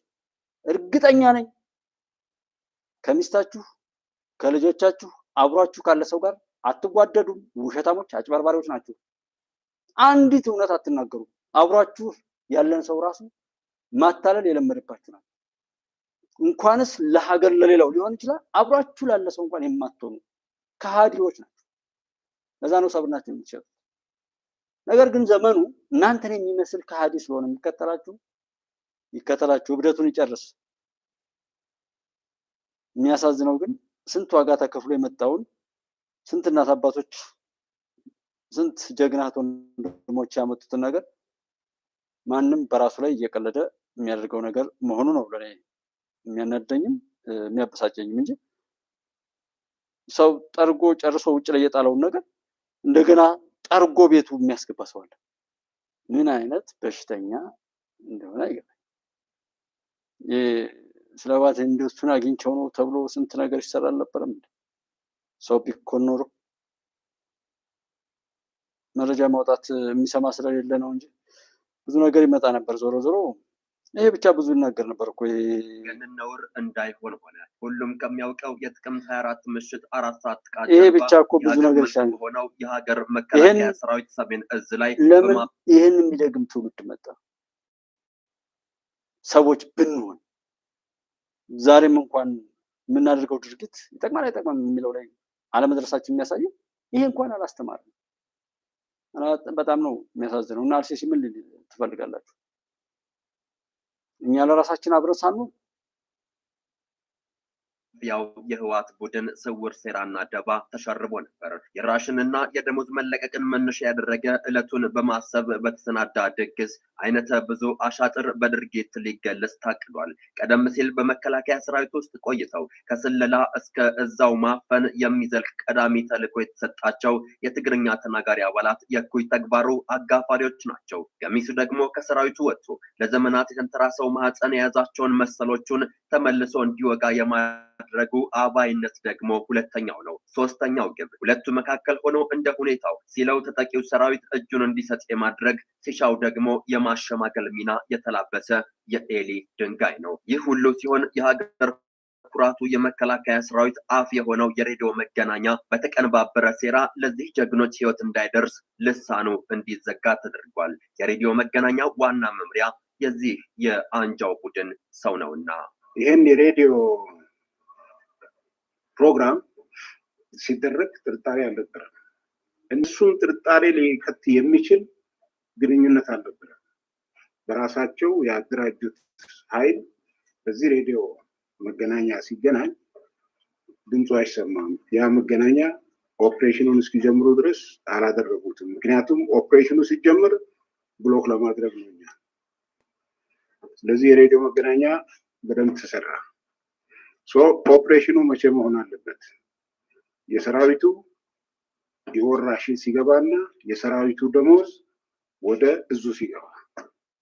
እርግጠኛ ነኝ ከሚስታችሁ ከልጆቻችሁ አብሯችሁ ካለ ሰው ጋር አትጓደዱም። ውሸታሞች፣ አጭበርባሪዎች ናችሁ። አንዲት እውነት አትናገሩም። አብሯችሁ ያለን ሰው ራሱ ማታለል የለመደባችሁ ናችሁ። እንኳንስ ለሀገር ለሌላው ሊሆን ይችላል አብሯችሁ ላለ ሰው እንኳን የማትሆኑ ከሃዲዎች ናችሁ። ለዛ ነው ሰብናችሁ የምትሸጡት። ነገር ግን ዘመኑ እናንተን የሚመስል ከሃዲ ስለሆነ ይከተላችሁ፣ እብደቱን ይጨርስ። የሚያሳዝነው ግን ስንት ዋጋ ተከፍሎ የመጣውን ስንት እናት አባቶች ስንት ጀግናት ወንድሞች ያመጡትን ነገር ማንም በራሱ ላይ እየቀለደ የሚያደርገው ነገር መሆኑ ነው ለኔ የሚያናደኝም የሚያበሳጨኝም እንጂ ሰው ጠርጎ ጨርሶ ውጭ ላይ የጣለውን ነገር እንደገና ጠርጎ ቤቱ የሚያስገባ ሰው አለ። ምን አይነት በሽተኛ እንደሆነ አይገባኝ። ስለባት እንደሱን አግኝቸው ነው ተብሎ ስንት ነገር ይሰራል ነበርም። ሰው ቢኮን ኖሮ መረጃ ማውጣት የሚሰማ ስለሌለ ነው እንጂ ብዙ ነገር ይመጣ ነበር። ዞሮ ዞሮ ይሄ ብቻ ብዙ ይናገር ነበር እኮ። ይሄንን ነውር እንዳይሆን ሆነ። ሁሉም ከሚያውቀው የጥቅምት 24 ምሽት 4 ሰዓት ጥቃት ይሄ ብቻ እኮ ብዙ ነገር ይሻል ሆነው የሀገር መከላከያ ሰራዊት ሰሜን እዝ ላይ ለምን ይሄን የሚደግም ትውልድ መጣ? ሰዎች ብንሆን ዛሬም እንኳን የምናደርገው ድርጊት ይጠቅማል አይጠቅማም የሚለው ላይ አለመድረሳችን የሚያሳየው ይሄ እንኳን አላስተማርም። በጣም ነው የሚያሳዝነው። እና አርሲሲ ምን ትፈልጋላችሁ? እኛ ለራሳችን አብረን ሳንሆን ያው የህወሓት ቡድን ስውር ሴራና ደባ ተሸርቦ ነበር። የራሽንና የደሞዝ መለቀቅን መነሻ ያደረገ ዕለቱን በማሰብ በተሰናዳ ድግስ አይነተ ብዙ አሻጥር በድርጊት ሊገለጽ ታቅዷል። ቀደም ሲል በመከላከያ ሰራዊት ውስጥ ቆይተው ከስለላ እስከ እዛው ማፈን የሚዘልቅ ቀዳሚ ተልዕኮ የተሰጣቸው የትግርኛ ተናጋሪ አባላት የእኩይ ተግባሩ አጋፋሪዎች ናቸው። ገሚሱ ደግሞ ከሰራዊቱ ወጥቶ ለዘመናት የተንተራሰው ማህፀን የያዛቸውን መሰሎቹን ተመልሶ እንዲወጋ ማድረጉ አባይነት ደግሞ ሁለተኛው ነው። ሶስተኛው ግብ ሁለቱ መካከል ሆኖ እንደ ሁኔታው ሲለው ተጠቂው ሰራዊት እጁን እንዲሰጥ የማድረግ ሲሻው ደግሞ የማሸማገል ሚና የተላበሰ የኤሊ ድንጋይ ነው። ይህ ሁሉ ሲሆን የሀገር ኩራቱ የመከላከያ ሰራዊት አፍ የሆነው የሬዲዮ መገናኛ በተቀነባበረ ሴራ ለዚህ ጀግኖች ህይወት እንዳይደርስ ልሳኑ እንዲዘጋ ተደርጓል። የሬዲዮ መገናኛ ዋና መምሪያ የዚህ የአንጃው ቡድን ሰው ነውና ይህን የሬዲዮ ፕሮግራም ሲደረግ ጥርጣሬ አልነበረም። እነሱም ጥርጣሬ ሊከት የሚችል ግንኙነት አልነበረም። በራሳቸው ያደራጁት ኃይል በዚህ ሬዲዮ መገናኛ ሲገናኝ ድምፁ አይሰማም። ያ መገናኛ ኦፕሬሽኑን እስኪጀምሩ ድረስ አላደረጉትም። ምክንያቱም ኦፕሬሽኑ ሲጀምር ብሎክ ለማድረግ ነው። ስለዚህ የሬዲዮ መገናኛ በደንብ ተሰራ። ኦፕሬሽኑ መቼ መሆን አለበት? የሰራዊቱ የወራሽን ሲገባና የሰራዊቱ ደሞዝ ወደ እዙ ሲገባ።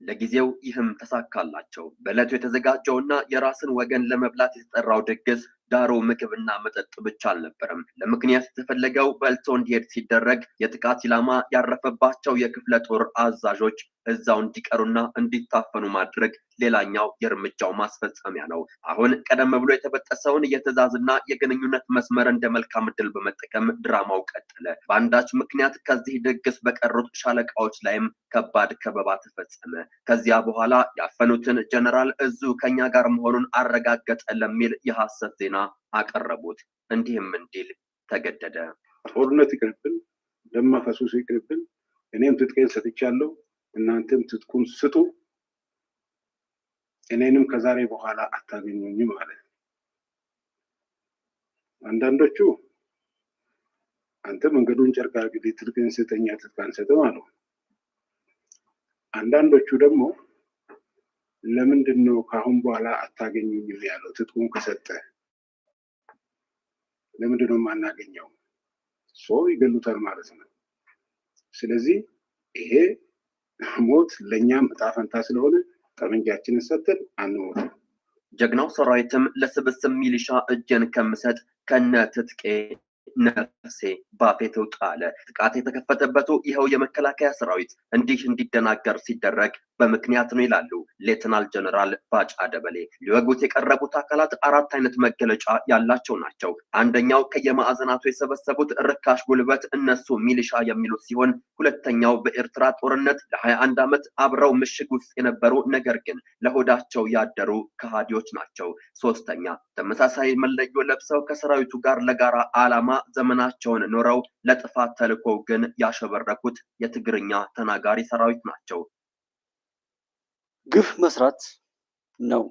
ለጊዜው ይህም ተሳካላቸው። በዕለቱ የተዘጋጀውና የራስን ወገን ለመብላት የተጠራው ድግስ ዳሩ ምግብና መጠጥ ብቻ አልነበረም። ለምክንያት የተፈለገው በልቶ እንዲሄድ ሲደረግ የጥቃት ኢላማ ያረፈባቸው የክፍለ ጦር አዛዦች እዛው እንዲቀሩና እንዲታፈኑ ማድረግ ሌላኛው የእርምጃው ማስፈጸሚያ ነው። አሁን ቀደም ብሎ የተበጠሰውን የትዕዛዝና የግንኙነት መስመር እንደ መልካም ዕድል በመጠቀም ድራማው ቀጠለ። በአንዳች ምክንያት ከዚህ ድግስ በቀሩት ሻለቃዎች ላይም ከባድ ከበባ ተፈጸመ። ከዚያ በኋላ ያፈኑትን ጀነራል እዙ ከኛ ጋር መሆኑን አረጋገጠ ለሚል የሐሰት ዜና አቀረቡት። እንዲህም እንዲል ተገደደ። ጦርነት ይቅርብን፣ ደም ማፋሰሱ ይቅርብን፣ እኔም ትጥቄን ሰጥቻለሁ፣ እናንተም ትጥቁን ስጡ፣ እኔንም ከዛሬ በኋላ አታገኙኝም ማለት ነው። አንዳንዶቹ አንተ መንገዱን ጨርቅ አድርግልኝ፣ ትጥቅን ስጠኝ፣ ትጥቅ አንሰጥም አሉ። አንዳንዶቹ ደግሞ ለምንድን ነው ከአሁን በኋላ አታገኙኝም ያለው? ትጥቁን ከሰጠ ለምንድን ነው የማናገኘው? ሰው ይገሉታል ማለት ነው። ስለዚህ ይሄ ሞት ለእኛም እጣ ፈንታ ስለሆነ ጠመንጃችንን ሰጥተን አንሞትም። ጀግናው ሰራዊትም ለስብስብ ሚሊሻ እጄን ከምሰጥ ከነ ትጥቄ ነፍሴ ባፌ ትውጣ አለ። ጥቃት የተከፈተበቱ ይኸው የመከላከያ ሰራዊት እንዲህ እንዲደናገር ሲደረግ በምክንያት ነው ይላሉ ሌተናል ጀነራል ባጫ ደበሌ። ሊወጉት የቀረቡት አካላት አራት አይነት መገለጫ ያላቸው ናቸው። አንደኛው ከየማዕዘናቱ የሰበሰቡት ርካሽ ጉልበት እነሱ ሚሊሻ የሚሉት ሲሆን፣ ሁለተኛው በኤርትራ ጦርነት ለ21 ዓመት አብረው ምሽግ ውስጥ የነበሩ ነገር ግን ለሆዳቸው ያደሩ ከሃዲዎች ናቸው። ሶስተኛ ተመሳሳይ መለዮ ለብሰው ከሰራዊቱ ጋር ለጋራ ዓላማ ዘመናቸውን ኖረው ለጥፋት ተልዕኮው ግን ያሸበረኩት የትግርኛ ተናጋሪ ሰራዊት ናቸው። ግፍ መስራት ነው።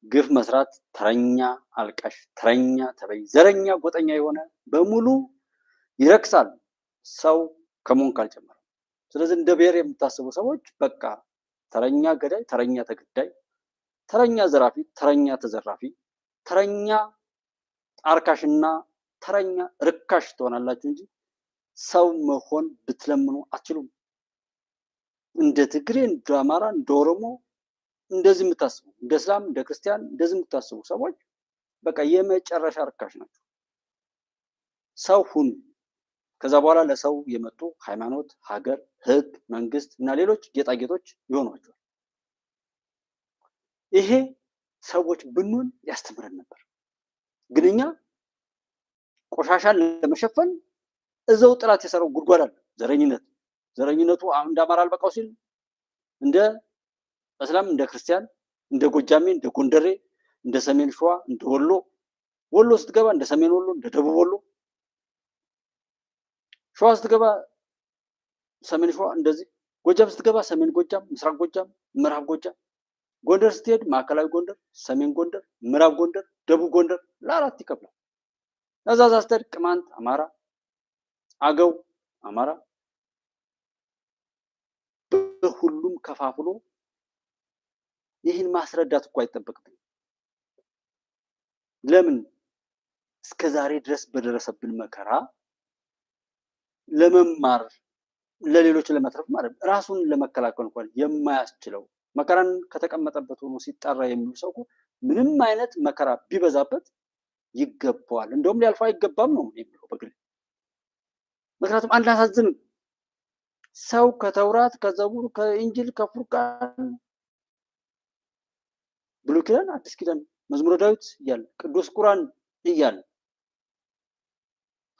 ግፍ መስራት ተረኛ አልቃሽ፣ ተረኛ ተበይ፣ ዘረኛ፣ ጎጠኛ የሆነ በሙሉ ይረክሳል ሰው ከመሆን ካልጨመረ። ስለዚህ እንደ ብሔር የምታስቡ ሰዎች በቃ ተረኛ ገዳይ፣ ተረኛ ተገዳይ፣ ተረኛ ዘራፊ፣ ተረኛ ተዘራፊ፣ ተረኛ አርካሽና ተረኛ ርካሽ ትሆናላችሁ እንጂ ሰው መሆን ብትለምኑ አትችሉም። እንደ ትግሬ፣ እንደ አማራ፣ እንደ ኦሮሞ እንደዚህ የምታስቡ፣ እንደ እስላም፣ እንደ ክርስቲያን እንደዚህ የምታስቡ ሰዎች በቃ የመጨረሻ ርካሽ ናቸው። ሰው ሁኑ። ከዛ በኋላ ለሰው የመጡ ሃይማኖት፣ ሀገር፣ ሕግ፣ መንግስት እና ሌሎች ጌጣጌጦች ይሆኗቸዋል። ይሄ ሰዎች ብንሆን ያስተምረን ነበር። ግን እኛ ቆሻሻን ለመሸፈን እዛው ጥላት የሰራው ጉድጓድ አለ። ዘረኝነት ዘረኝነቱ እንደ አማራ አልበቃው ሲል እንደ እስላም፣ እንደ ክርስቲያን፣ እንደ ጎጃሜ፣ እንደ ጎንደሬ፣ እንደ ሰሜን ሸዋ፣ እንደ ወሎ ስትገባ እንደ ሰሜን ወሎ፣ እንደ ደቡብ ወሎ፣ ሸዋ ስትገባ ሰሜን ሸዋ፣ እንደዚህ ጎጃም ስትገባ ሰሜን ጎጃም፣ ምስራቅ ጎጃም፣ ምዕራብ ጎጃም፣ ጎንደር ስትሄድ ማዕከላዊ ጎንደር፣ ሰሜን ጎንደር፣ ምዕራብ ጎንደር፣ ደቡብ ጎንደር ለአራት ይከፍላል። እዛ ስትሄድ ቅማንት አማራ፣ አገው አማራ፣ በሁሉም ከፋፍሎ ይህን ማስረዳት እኮ አይጠበቅብንም። ለምን እስከ ዛሬ ድረስ በደረሰብን መከራ ለመማር ለሌሎች ለመትረፍ ማለት ራሱን ለመከላከል እንኳን የማያስችለው መከራን ከተቀመጠበት ሆኖ ሲጠራ የሚሉ ሰው ምንም አይነት መከራ ቢበዛበት ይገባዋል፣ እንደውም ሊያልፋ አይገባም ነው የሚለው በግል። ምክንያቱም አናሳዝንም። ሰው ከተውራት፣ ከዘቡር፣ ከኢንጂል፣ ከፉርቃን፣ ብሉይ ኪዳን፣ አዲስ ኪዳን፣ መዝሙረ ዳዊት እያለ ቅዱስ ቁርአን እያለ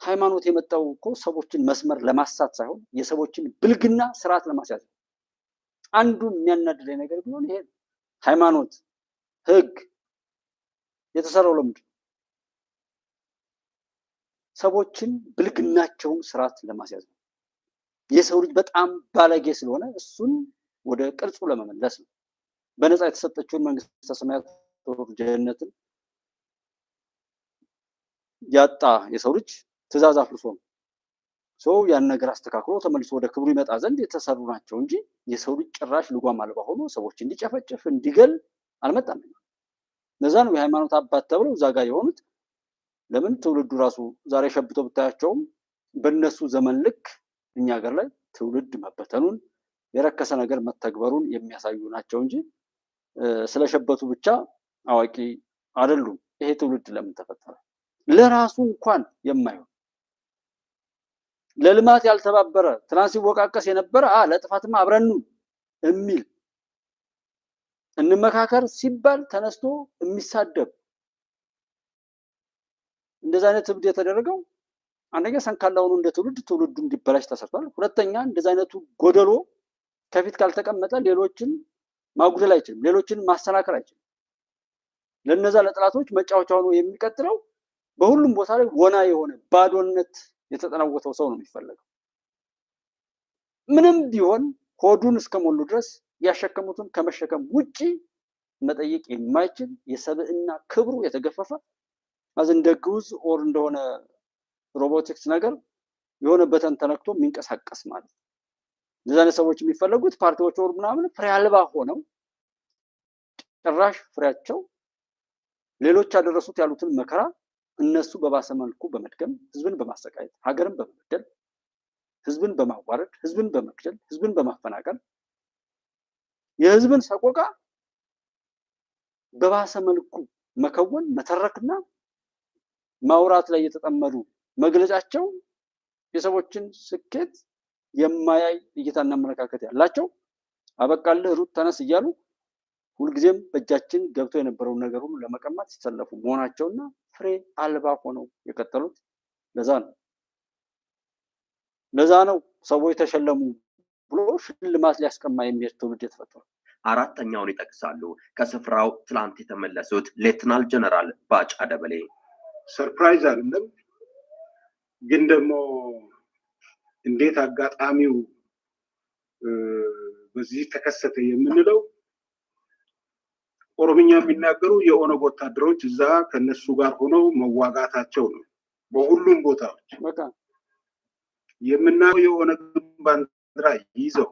ሃይማኖት የመጣው እኮ ሰዎችን መስመር ለማሳት ሳይሆን የሰዎችን ብልግና ስርዓት ለማስያዝ ነው። አንዱ የሚያናድደኝ ነገር ቢሆን ይሄ ሃይማኖት፣ ህግ የተሰራው ለምንድን ነው? ሰዎችን ብልግናቸውን ስርዓት ለማስያዝ ነው። የሰው ልጅ በጣም ባለጌ ስለሆነ እሱን ወደ ቅርጹ ለመመለስ ነው። በነፃ የተሰጠችውን መንግስተ ሰማያት ጀነትን ያጣ የሰው ልጅ ትእዛዝ አፍርሶ ነው ሰው ያን ነገር አስተካክሎ ተመልሶ ወደ ክብሩ ይመጣ ዘንድ የተሰሩ ናቸው እንጂ የሰው ልጅ ጭራሽ ልጓም አልባ ሆኖ ሰዎች እንዲጨፈጭፍ እንዲገል አልመጣም። ለዛ ነው የሃይማኖት አባት ተብለው እዛ ጋር የሆኑት። ለምን ትውልዱ ራሱ ዛሬ ሸብቶ ብታያቸውም በእነሱ ዘመን ልክ እኛ ሀገር ላይ ትውልድ መበተኑን የረከሰ ነገር መተግበሩን የሚያሳዩ ናቸው እንጂ ስለሸበቱ ብቻ አዋቂ አይደሉም። ይሄ ትውልድ ለምን ተፈጠረ? ለራሱ እንኳን የማይሆን ለልማት ያልተባበረ ትናንት ሲወቃቀስ የነበረ ለጥፋትማ አብረን የሚል እንመካከር ሲባል ተነስቶ የሚሳደብ እንደዛ አይነት ትውልድ የተደረገው አንደኛ ሰንካላው ነው። እንደ ትውልዱ እንዲበላሽ ተሰርቷል። ሁለተኛ እንደዛ አይነቱ ጎደሎ ከፊት ካልተቀመጠ ሌሎችን ማጉደል አይችልም፣ ሌሎችን ማሰናከል አይችልም። ለነዛ ለጥላቶች መጫወቻ ሆኖ የሚቀጥለው በሁሉም ቦታ ላይ ወና የሆነ ባዶነት የተጠናወተው ሰው ነው የሚፈለገው። ምንም ቢሆን ሆዱን እስከሞሉ ድረስ ያሸከሙትን ከመሸከም ውጪ መጠየቅ የማይችል የሰብዕና ክብሩ የተገፈፈ እንደ ግዑዝ ኦር እንደሆነ ሮቦቲክስ ነገር የሆነ በተን ተነክቶ የሚንቀሳቀስ ማለት ነው። እንደዛ አይነት ሰዎች የሚፈለጉት ፓርቲዎች ወር ምናምን ፍሬ አልባ ሆነው ጭራሽ ፍሬያቸው ሌሎች ያደረሱት ያሉትን መከራ እነሱ በባሰ መልኩ በመድገም ህዝብን በማሰቃየት ሀገርን በመበደል ህዝብን በማዋረድ ህዝብን በመግደል ህዝብን በማፈናቀል የህዝብን ሰቆቃ በባሰ መልኩ መከወን መተረክና ማውራት ላይ የተጠመዱ መግለጫቸው የሰዎችን ስኬት የማያይ እይታና አመለካከት ያላቸው አበቃልህ ሩት ተነስ እያሉ ሁልጊዜም በእጃችን ገብቶ የነበረውን ነገር ሁሉ ለመቀማት ሲሰለፉ መሆናቸውና ፍሬ አልባ ሆነው የቀጠሉት ለዛ ነው ሰዎች ተሸለሙ ብሎ ሽልማት ሊያስቀማ የሚሄድ ትውልድ የተፈጠረው። አራተኛውን ይጠቅሳሉ። ከስፍራው ትላንት የተመለሱት ሌተናል ጀነራል ባጫ ደበሌ። ሰርፕራይዝ አይደለም ግን ደግሞ እንዴት አጋጣሚው በዚህ ተከሰተ የምንለው ኦሮምኛ የሚናገሩ የኦነግ ወታደሮች እዛ ከነሱ ጋር ሆነው መዋጋታቸው ነው። በሁሉም ቦታዎች በቃ የምናየው የኦነግ ባንዲራ ይዘው።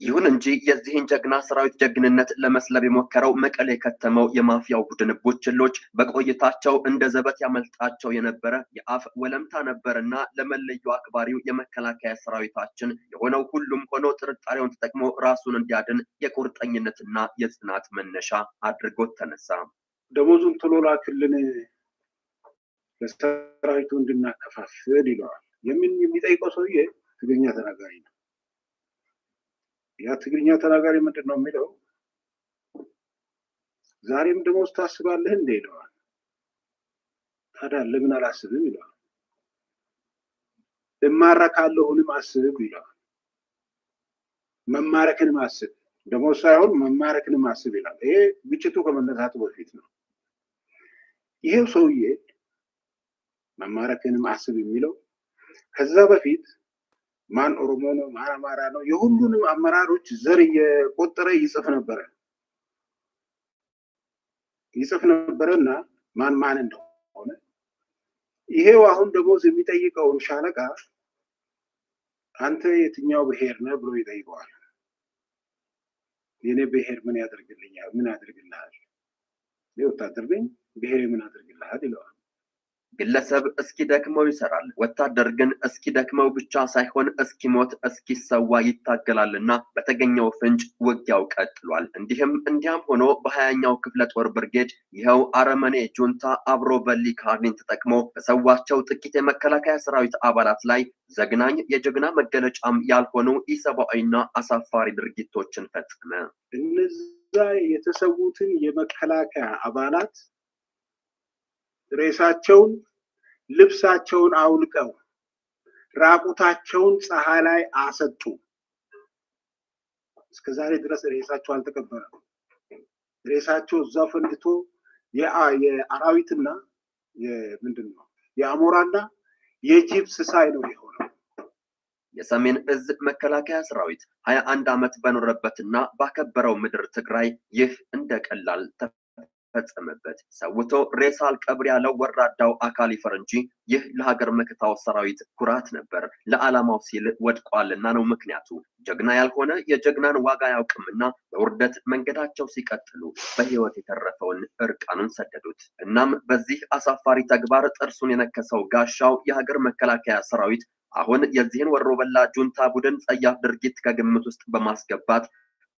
ይሁን እንጂ የዚህን ጀግና ሰራዊት ጀግንነት ለመስለብ የሞከረው መቀሌ ከተመው የማፊያው ቡድን ቡችሎች በቆይታቸው እንደ ዘበት ያመልጣቸው የነበረ የአፍ ወለምታ ነበርና ለመለዮ አክባሪው የመከላከያ ሰራዊታችን የሆነው ሁሉም ሆኖ ጥርጣሬውን ተጠቅሞ ራሱን እንዲያድን የቁርጠኝነትና የጽናት መነሻ አድርጎት ተነሳ። ደሞዙን ቶሎ ላክልን ለሰራዊቱ እንድናከፋፍል ይለዋል። የሚጠይቀው ሰውዬ ትግርኛ ተናጋሪ ነው። ያ ትግርኛ ተናጋሪ ምንድን ነው የሚለው? ዛሬም ደሞዝ ታስባለህ እንዴ ይለዋል። ታዲያ ለምን አላስብም ይለዋል። እማረካለሁንም አስብ ይለዋል። መማረክንም አስብ፣ ደሞዝ ሳይሆን መማረክንም አስብ ይላል። ይሄ ግጭቱ ከመነሳቱ በፊት ነው። ይሄው ሰውዬ መማረክንም አስብ የሚለው ከዛ በፊት ማን ኦሮሞ ነው ማን አማራ ነው የሁሉንም አመራሮች ዘር እየቆጠረ ይጽፍ ነበረና ማን እንደሆነ ይሄው አሁን ደሞዝ የሚጠይቀውን ሻለቃ አንተ የትኛው ብሔር ነህ ብሎ ይጠይቀዋል። የኔ ብሔር ምን ያደርግልኛል? ምን ያደርግልሃል? ወታደር ነኝ፣ ብሔሬ ምን ያደርግልሃል ይለዋል። ግለሰብ እስኪደክመው ይሰራል። ወታደር ግን እስኪደክመው ብቻ ሳይሆን እስኪሞት እስኪሰዋ ይታገላልና በተገኘው ፍንጭ ውጊያው ቀጥሏል። እንዲያም ሆኖ በ20ኛው ክፍለ ጦር ብርጌድ ይኸው አረመኔ ጁንታ አብሮ በሊ ካርኒን ተጠቅሞ በሰዋቸው ጥቂት የመከላከያ ሰራዊት አባላት ላይ ዘግናኝ የጀግና መገለጫም ያልሆኑ ኢሰብአዊና አሳፋሪ ድርጊቶችን ፈጸመ። እነዛ የተሰዉትን የመከላከያ አባላት ሬሳቸውን ልብሳቸውን አውልቀው ራቁታቸውን ፀሐይ ላይ አሰጡ። እስከዛሬ ድረስ ሬሳቸው አልተቀበረም። ሬሳቸው እዛ ፈንድቶ የአራዊትና ምንድነው የአሞራና የጅብ ስሳይ ነው የሆነው። የሰሜን እዝ መከላከያ ሰራዊት 21 ዓመት በኖረበትና ባከበረው ምድር ትግራይ ይህ እንደቀላል ፈጸመበት። ሰውቶ ሬሳ አልቀብር ያለው ወራዳው አካል ይፈር እንጂ ይህ ለሀገር መከታው ሰራዊት ኩራት ነበር። ለዓላማው ሲል ወድቋልና ነው ምክንያቱ። ጀግና ያልሆነ የጀግናን ዋጋ ያውቅምና በውርደት መንገዳቸው ሲቀጥሉ በህይወት የተረፈውን እርቃኑን ሰደዱት። እናም በዚህ አሳፋሪ ተግባር ጥርሱን የነከሰው ጋሻው የሀገር መከላከያ ሰራዊት አሁን የዚህን ወሮበላ ጁንታ ቡድን ጸያፍ ድርጊት ከግምት ውስጥ በማስገባት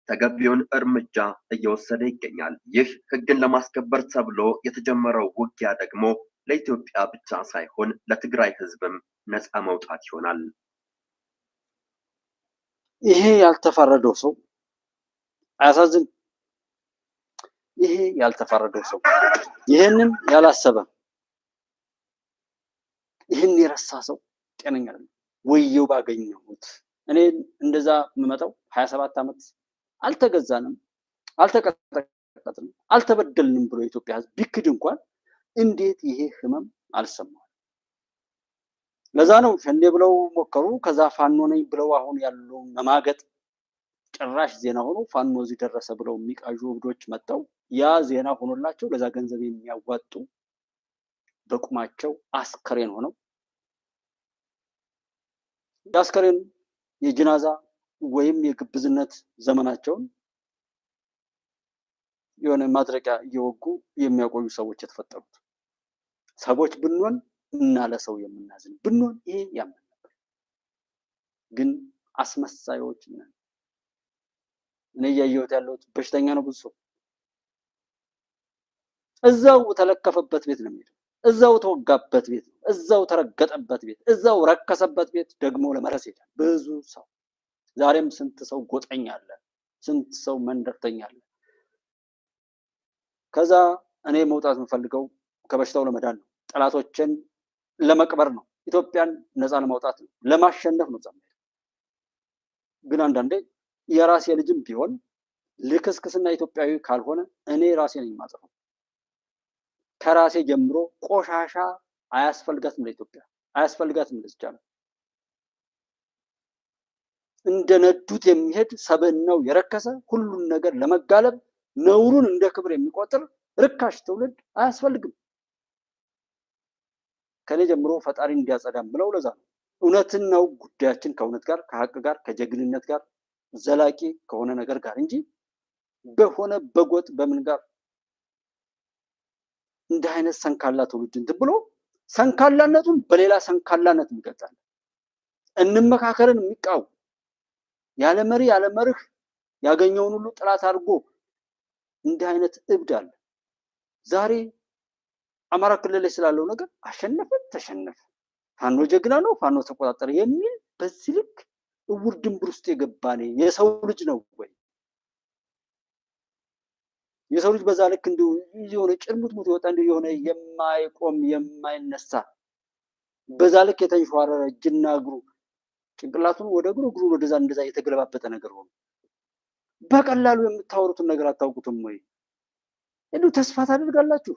ተገቢውን እርምጃ እየወሰደ ይገኛል። ይህ ህግን ለማስከበር ተብሎ የተጀመረው ውጊያ ደግሞ ለኢትዮጵያ ብቻ ሳይሆን ለትግራይ ህዝብም ነፃ መውጣት ይሆናል። ይሄ ያልተፈረደው ሰው አያሳዝን? ይሄ ያልተፈረደው ሰው ይሄንን ያላሰበ ይሄን የረሳ ሰው ጤነኛ አይደለም። ወየው ባገኘሁት እኔ እንደዛ የምመጣው 27 ዓመት አልተገዛንም፣ አልተቀጠቀጥንም፣ አልተበደልንም ብሎ የኢትዮጵያ ህዝብ ቢክድ እንኳን እንዴት ይሄ ህመም አልሰማም? ለዛ ነው ሸኔ ብለው ሞከሩ። ከዛ ፋኖ ነኝ ብለው አሁን ያለው መማገጥ ጭራሽ ዜና ሆኖ ፋኖ እዚህ ደረሰ ብለው የሚቃዡ እብዶች መጥተው ያ ዜና ሆኖላቸው ለዛ ገንዘብ የሚያዋጡ በቁማቸው አስከሬን ሆነው የአስከሬን የጅናዛ ወይም የግብዝነት ዘመናቸውን የሆነ ማድረቂያ እየወጉ የሚያቆዩ ሰዎች የተፈጠሩት ሰዎች ብንሆን እና ለሰው የምናዝን ብንሆን ይሄ ያምን ነበር። ግን አስመሳዮች ነን። እኔ እያየሁት ያለሁት በሽተኛ ነው። ብዙ ሰው እዛው ተለከፈበት ቤት ነው የሚሄደው፣ እዛው ተወጋበት ቤት ነው፣ እዛው ተረገጠበት ቤት፣ እዛው ረከሰበት ቤት ደግሞ ለመረስ ይሄዳል ብዙ ሰው። ዛሬም ስንት ሰው ጎጠኛ አለ፣ ስንት ሰው መንደርተኛ አለ። ከዛ እኔ መውጣት የምፈልገው ከበሽታው ለመዳን ነው፣ ጠላቶችን ለመቅበር ነው፣ ኢትዮጵያን ነፃ ለማውጣት ነው፣ ለማሸነፍ ነው። ግን አንዳንዴ የራሴ ልጅም ቢሆን ልክስክስና ኢትዮጵያዊ ካልሆነ እኔ ራሴ ነኝ የማጠፋው። ከራሴ ጀምሮ ቆሻሻ አያስፈልጋትም፣ ለኢትዮጵያ አያስፈልጋትም። ለዚህ ቻለ እንደነዱት የሚሄድ ሰብዕናው የረከሰ ሁሉን ነገር ለመጋለብ ነውሩን እንደ ክብር የሚቆጥር ርካሽ ትውልድ አያስፈልግም። ከኔ ጀምሮ ፈጣሪ እንዲያጸዳም ብለው ለዛ ነው እውነትን ነው ጉዳያችን፣ ከእውነት ጋር ከሀቅ ጋር ከጀግንነት ጋር ዘላቂ ከሆነ ነገር ጋር እንጂ በሆነ በጎጥ በምን ጋር እንደ አይነት ሰንካላ ትውልድ እንትን ብሎ ሰንካላነቱን በሌላ ሰንካላነት ይገልጻል። እንመካከርን የሚቃወም ያለ መሪ ያለ መርህ ያገኘውን ሁሉ ጥላት አድርጎ እንዲህ አይነት እብድ አለ። ዛሬ አማራ ክልል ላይ ስላለው ነገር አሸነፈ ተሸነፈ፣ ፋኖ ጀግና ነው፣ ፋኖ ተቆጣጠረ የሚል በዚህ ልክ እውር ድንብር ውስጥ የገባኔ የሰው ልጅ ነው ወይ? የሰው ልጅ በዛ ልክ እንደው የሆነ ጭርሙት ይወጣ እንደው የሆነ የማይቆም የማይነሳ በዛ ልክ የተንሸዋረረ እጅና እግሩ ጭንቅላቱን ወደ እግሩ እግሩ ወደዛ እንደዛ የተገለባበጠ ነገር ሆኖ በቀላሉ የምታወሩትን ነገር አታውቁትም ወይ? እንደው ተስፋ ታደርጋላችሁ?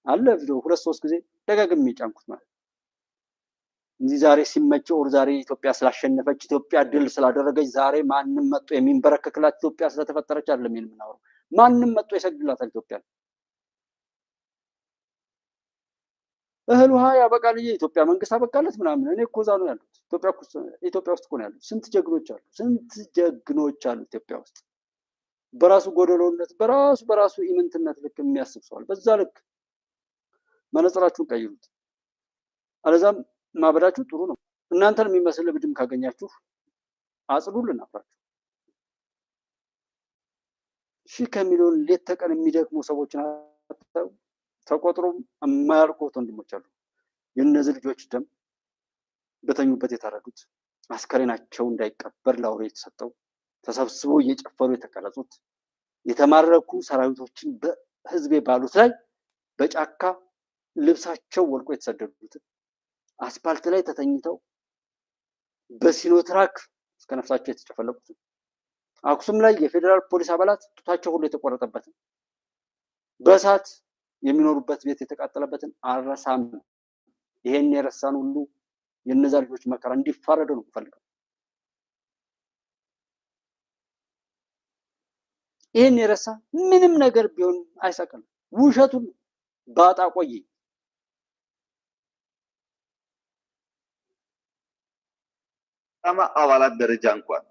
አለ ቪዲዮ 2-3 ጊዜ ደጋግሜ ጫንኩት ማለት እንጂ ዛሬ ሲመቸው ዛሬ ኢትዮጵያ ስላሸነፈች ኢትዮጵያ ድል ስላደረገች ዛሬ ማንም መጥቶ የሚንበረከክላት ኢትዮጵያ ስለተፈጠረች አይደለም የምናወራው። ማንም መጥቶ ይሰግድላታል ኢትዮጵያ። እህል ውሃ ያበቃል፣ የኢትዮጵያ መንግስት አበቃለት ምናምን። እኔ እኮ እዛ ነው ያሉት፣ ኢትዮጵያ ውስጥ እኮ ነው ያሉት። ስንት ጀግኖች አሉ፣ ስንት ጀግኖች አሉ ኢትዮጵያ ውስጥ። በራሱ ጎደሎነት በራሱ ኢምንትነት ልክ የሚያስብ ሰዋል። በዛ ልክ መነጽራችሁን ቀይሩት፣ አለዛም ማበዳችሁ ጥሩ ነው። እናንተን የሚመስል እብድም ካገኛችሁ አጽዱልን አፍራችሁ። ሺህ ከሚሊዮን ሌት ተቀን የሚደክሙ ሰዎችን ተቆጥሮም የማያልቁት ወንድሞች አሉ። የእነዚህ ልጆች ደም በተኙበት የታረዱት፣ አስከሬናቸው እንዳይቀበር ለአውሬ የተሰጠው፣ ተሰብስበው እየጨፈሩ የተቀረጹት፣ የተማረኩ ሰራዊቶችን በህዝቤ ባሉት ላይ በጫካ ልብሳቸው ወልቆ የተሰደዱት፣ አስፓልት ላይ ተተኝተው በሲኖትራክ እስከ ነፍሳቸው የተጨፈለቁት፣ አክሱም ላይ የፌዴራል ፖሊስ አባላት ጡታቸው ሁሉ የተቆረጠበትን፣ በእሳት የሚኖሩበት ቤት የተቃጠለበትን አልረሳም። ይሄን የረሳን ሁሉ የነዛ ልጆች መከራ እንዲፋረዱ ነው የምፈልገው። ይሄን የረሳ ምንም ነገር ቢሆን አይሰቅም። ውሸቱን ባጣ ቆይ አባላት ደረጃ እንኳን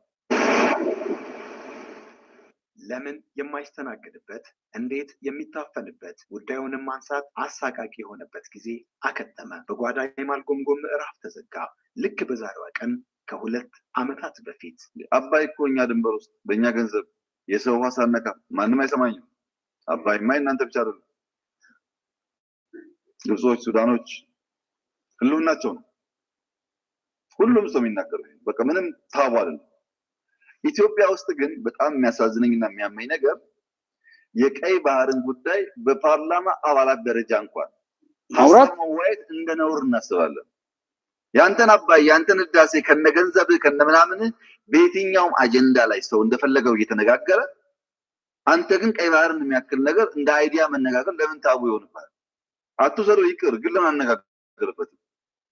ለምን የማይስተናገድበት እንዴት የሚታፈንበት ጉዳዩንም ማንሳት አሳቃቂ የሆነበት ጊዜ አከተመ። በጓዳ የማልጎምጎም ምዕራፍ ተዘጋ። ልክ በዛሬዋ ቀን ከ2 ዓመታት በፊት አባይ እኮ እኛ ድንበር ውስጥ በእኛ ገንዘብ የሰው ውሃ ሳነካ ማንም አይሰማኝም። አባይማ እናንተ ብቻ አይደለም፣ ግብጾች፣ ሱዳኖች ህልውናቸው ነው። ሁሉም ሰው የሚናገረው በቃ ምንም ታቡ አይደለም። ኢትዮጵያ ውስጥ ግን በጣም የሚያሳዝነኝና የሚያመኝ ነገር የቀይ ባህርን ጉዳይ በፓርላማ አባላት ደረጃ እንኳን ሀሳብ መዋየት እንደ ነውር እናስባለን። ያንተን አባይ ያንተን ህዳሴ ከነገንዘብ ከነምናምን በየትኛውም አጀንዳ ላይ ሰው እንደፈለገው እየተነጋገረ፣ አንተ ግን ቀይ ባህርን የሚያክል ነገር እንደ አይዲያ መነጋገር ለምን ታቡ ይሆንባል? አትውሰዶ ይቅር፣ ግን ለምን አነጋገርበትም?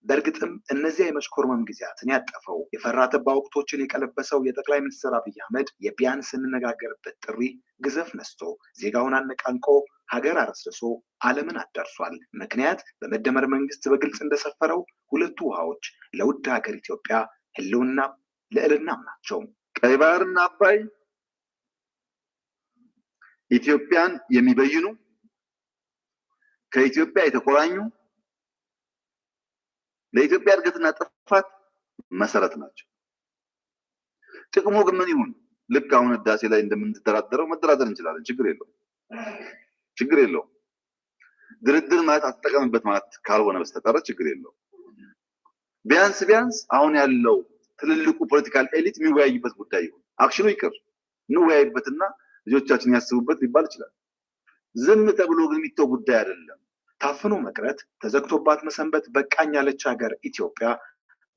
በእርግጥም እነዚያ የመሽኮርመም ጊዜያትን ያጠፈው የፈራ ተባ ወቅቶችን የቀለበሰው የጠቅላይ ሚኒስትር አብይ አህመድ የቢያንስ እንነጋገርበት ጥሪ ግዘፍ ነስቶ ዜጋውን አነቃንቆ ሀገር አረስርሶ ዓለምን አዳርሷል። ምክንያት በመደመር መንግስት በግልጽ እንደሰፈረው ሁለቱ ውሃዎች ለውድ ሀገር ኢትዮጵያ ህልውና ልዕልናም ናቸው። ቀይ ባህርና አባይ ኢትዮጵያን የሚበይኑ ከኢትዮጵያ የተቆራኙ ለኢትዮጵያ እድገትና ጥፋት መሰረት ናቸው። ጥቅሙ ግን ምን ይሁን? ልክ አሁን ህዳሴ ላይ እንደምንደራደረው መደራደር እንችላለን። ችግር የለውም። ድርድር ማለት አትጠቀምበት ማለት ካልሆነ በስተቀር ችግር የለውም። ቢያንስ አሁን ያለው ትልልቁ ፖለቲካል ኤሊት የሚወያይበት ጉዳይ ይሁን። አክሽኑ ይቅር፣ እንወያይበትና ልጆቻችን ያስቡበት ሊባል ይችላል። ዝም ተብሎ ግን የሚተው ጉዳይ አይደለም። ታፍኖ መቅረት፣ ተዘግቶባት መሰንበት በቃኝ ያለች ሀገር ኢትዮጵያ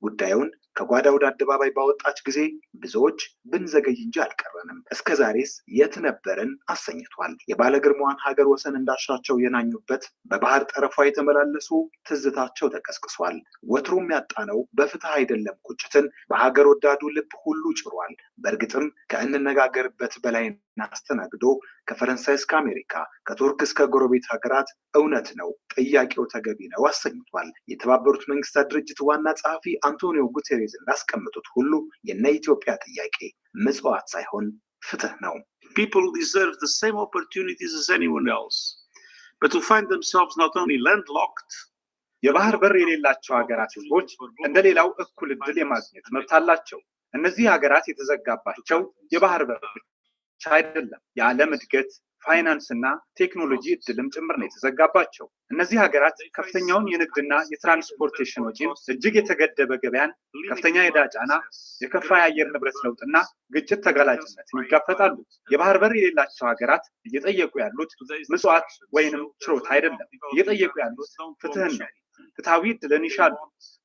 ጉዳዩን ከጓዳ ወደ አደባባይ ባወጣች ጊዜ ብዙዎች ብንዘገይ እንጂ አልቀረንም፣ እስከ ዛሬስ የት ነበርን አሰኝቷል። የባለ ግርማዋን ሀገር ወሰን እንዳሻቸው የናኙበት በባህር ጠረፏ የተመላለሱ ትዝታቸው ተቀስቅሷል። ወትሮም ያጣነው በፍትህ አይደለም ቁጭትን በሀገር ወዳዱ ልብ ሁሉ ጭሯል። በእርግጥም ከእንነጋገርበት በላይ አስተናግዶ ከፈረንሳይ እስከ አሜሪካ ከቱርክ እስከ ጎረቤት ሀገራት እውነት ነው ጥያቄው ተገቢ ነው አሰኝቷል። የተባበሩት መንግስታት ድርጅት ዋና ጸሐፊ አንቶኒዮ ጉቴሬዝ እንዳስቀምጡት ሁሉ የነ ኢትዮጵያ ጥያቄ ምጽዋት ሳይሆን ፍትህ ነው። People deserve the same opportunities as anyone else, but to find themselves not only landlocked የባህር በር የሌላቸው ሀገራት ህዝቦች እንደሌላው እኩል እድል የማግኘት መብት አላቸው። እነዚህ ሀገራት የተዘጋባቸው የባህር በር ብቻ አይደለም፣ የዓለም እድገት፣ ፋይናንስ እና ቴክኖሎጂ እድልም ጭምር ነው የተዘጋባቸው። እነዚህ ሀገራት ከፍተኛውን የንግድና የትራንስፖርቴሽን ወጪን፣ እጅግ የተገደበ ገበያን፣ ከፍተኛ የዕዳ ጫና፣ የከፋ የአየር ንብረት ለውጥና ግጭት ተጋላጭነትን ይጋፈጣሉ። የባህር በር የሌላቸው ሀገራት እየጠየቁ ያሉት ምጽዋት ወይንም ችሮታ አይደለም። እየጠየቁ ያሉት ፍትህን ነው። ፍትሃዊ እድልን ይሻሉ።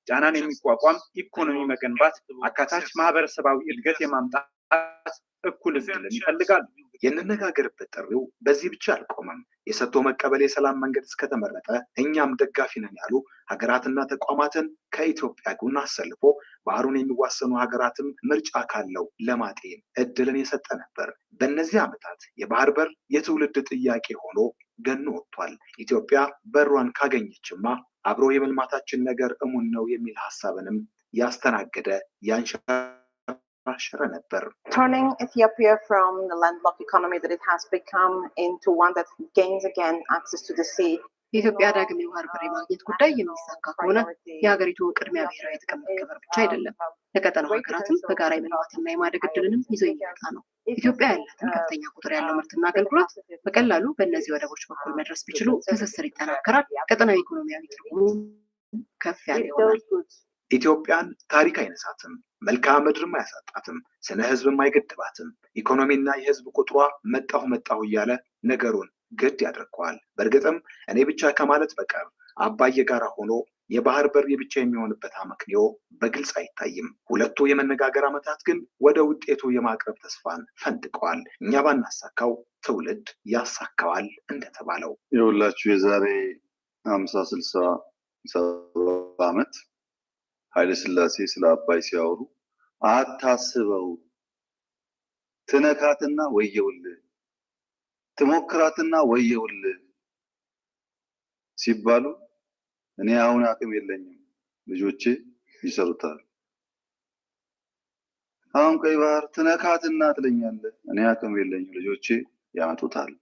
ጫናን የሚቋቋም ኢኮኖሚ መገንባት፣ አካታች ማህበረሰባዊ እድገት የማምጣት እኩል እድልን ይፈልጋሉ። የንነጋገርበት ጥሪው በዚህ ብቻ አልቆመም። የሰጥቶ መቀበል የሰላም መንገድ እስከተመረጠ እኛም ደጋፊ ነን ያሉ ሀገራትና ተቋማትን ከኢትዮጵያ ጎን አሰልፎ ባህሩን የሚዋሰኑ ሀገራትም ምርጫ ካለው ለማጤን እድልን የሰጠ ነበር። በእነዚህ ዓመታት የባህር በር የትውልድ ጥያቄ ሆኖ ገኖ ወጥቷል። ኢትዮጵያ በሯን ካገኘችማ አብሮ የመልማታችን ነገር እሙን ነው የሚል ሀሳብንም ያስተናገደ ያንሸራሸረ ነበር። Turning Ethiopia from the landlocked economy that it has become into one that gains again access to the sea. የኢትዮጵያ ዳግም የባህር በር የማግኘት ጉዳይ የሚሳካ ከሆነ የሀገሪቱ ቅድሚያ ብሔራዊ ጥቅም መከበር ብቻ አይደለም፣ ለቀጠናው ሀገራትም በጋራ የመልማትና የማደግ እድልንም ይዞ የሚመጣ ነው። ኢትዮጵያ ያላትን ከፍተኛ ቁጥር ያለው ምርትና አገልግሎት በቀላሉ በእነዚህ ወደቦች በኩል መድረስ ቢችሉ ትስስር ይጠናከራል፣ ቀጠናዊ ኢኮኖሚያዊ ትርጉሙ ከፍ ያለ ይሆናል። ኢትዮጵያን ታሪክ አይነሳትም፣ መልክዓ ምድርም አያሳጣትም፣ ስነ ህዝብም አይገድባትም። ኢኮኖሚና የህዝብ ቁጥሯ መጣሁ እያለ ነገሩን ግድ ያደርገዋል። በእርግጥም እኔ ብቻ ከማለት በቀር አባይ የጋራ ሆኖ የባህር በር የብቻ የሚሆንበት አመክንዮ በግልጽ አይታይም። ሁለቱ የመነጋገር ዓመታት ግን ወደ ውጤቱ የማቅረብ ተስፋን ፈንጥቀዋል። እኛ ባናሳካው ትውልድ ያሳካዋል እንደተባለው የሁላችሁ የዛሬ 50-60 ዓመት ኃይለ ሥላሴ ስለ አባይ ሲያወሩ አታስበው፣ ትነካትና ወየውልህ፣ ትሞክራትና ወየውልህ ሲባሉ እኔ አሁን አቅም የለኝም ልጆቼ ይሰሩታል። አሁን ቀይ ባህር ትነካትና ትለኛለህ፣ እኔ አቅም የለኝም ልጆቼ ያመጡታል።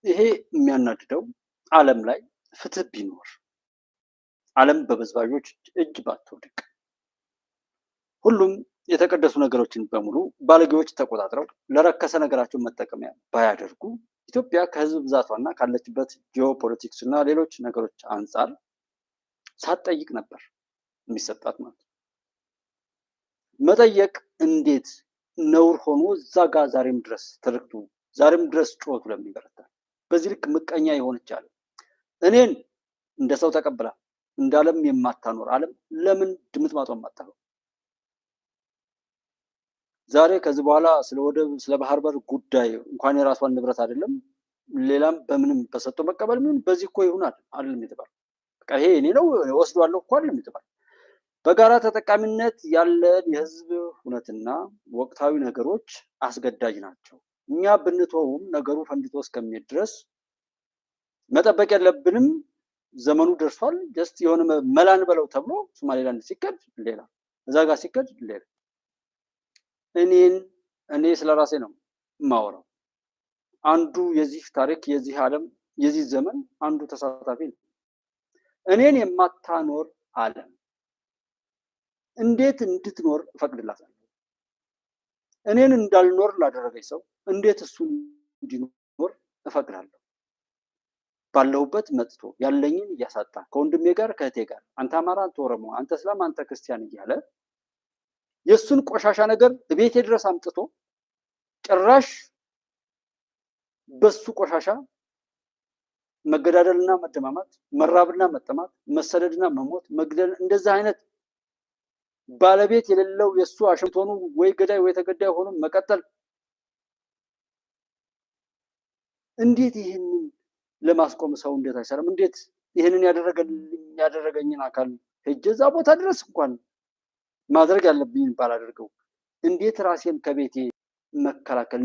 ይሄ የሚያናድደው ዓለም ላይ ፍትህ ቢኖር ዓለም በበዝባዦች እጅ ባትወድቅ ሁሉም የተቀደሱ ነገሮችን በሙሉ ባለጌዎች ተቆጣጥረው ለረከሰ ነገራቸው መጠቀሚያ ባያደርጉ ኢትዮጵያ ከህዝብ ብዛቷና ካለችበት ጂኦፖለቲክስ እና ሌሎች ነገሮች አንጻር ሳትጠይቅ ነበር የሚሰጣት ማለት ነው። መጠየቅ እንዴት ነውር ሆኖ እዛ ጋር ዛሬም ድረስ ትርክቱ ዛሬም ድረስ ጩኸቱ ለምን ይበረታል? በዚህ ልክ ምቀኛ የሆነች ዓለም እኔን እንደ ሰው ተቀብላ እንደ ዓለም የማታኖር ዓለም ለምን ድምጥማጧን ማጣለው? ዛሬ ከዚህ በኋላ ስለ ወደብ ስለ ባህር በር ጉዳይ እንኳን የራሷን ንብረት አይደለም ሌላም በምንም በሰጥቶ መቀበል ምን በዚህ እኮ ይሆናል አይደለም የተባለው። በቃ ይሄ እኔ ነው ወስዷለሁ እኮ አይደለም የተባለው። በጋራ ተጠቃሚነት ያለን የህዝብ ሁነትና ወቅታዊ ነገሮች አስገዳጅ ናቸው። እኛ ብንተውም ነገሩ ፈንድቶ እስከሚሄድ ድረስ መጠበቅ የለብንም። ዘመኑ ደርሷል። ጀስት የሆነ መላን በለው ተብሎ ሶማሌላንድ ሲከድ ሌላ እዛ ጋር ሲከድ ሌላ እኔ ስለራሴ ነው የማወራው። አንዱ የዚህ ታሪክ የዚህ ዓለም የዚህ ዘመን አንዱ ተሳታፊ ነው። እኔን የማታኖር ዓለም እንዴት እንድትኖር እፈቅድላታለሁ? እኔን እንዳልኖር ላደረገኝ ሰው እንዴት እሱ እንዲኖር እፈቅዳለሁ? ባለሁበት መጥቶ ያለኝን እያሳጣ ከወንድሜ ጋር ከእህቴ ጋር አንተ አማራ፣ አንተ ኦሮሞ፣ አንተ እስላም፣ አንተ ክርስቲያን እያለ የሱን ቆሻሻ ነገር ቤቴ ድረስ አምጥቶ ጭራሽ በሱ ቆሻሻ መገዳደልና መደማማት፣ መራብና መጠማት፣ መሰደድና መሞት፣ መግደል እንደዚህ አይነት ባለቤት የሌለው የሱ አሽምት ሆኖ ወይ ገዳይ ወይ ተገዳይ ሆኖ መቀጠል እንዴት ይህንን ለማስቆም ሰው እንዴት አይሰራም? እንዴት ይህንን ያደረገኝን አካል ሄጄ እዛ ቦታ ድረስ እንኳን ማድረግ ያለብኝ ባላደርገው እንዴት ራሴን ከቤቴ መከላከል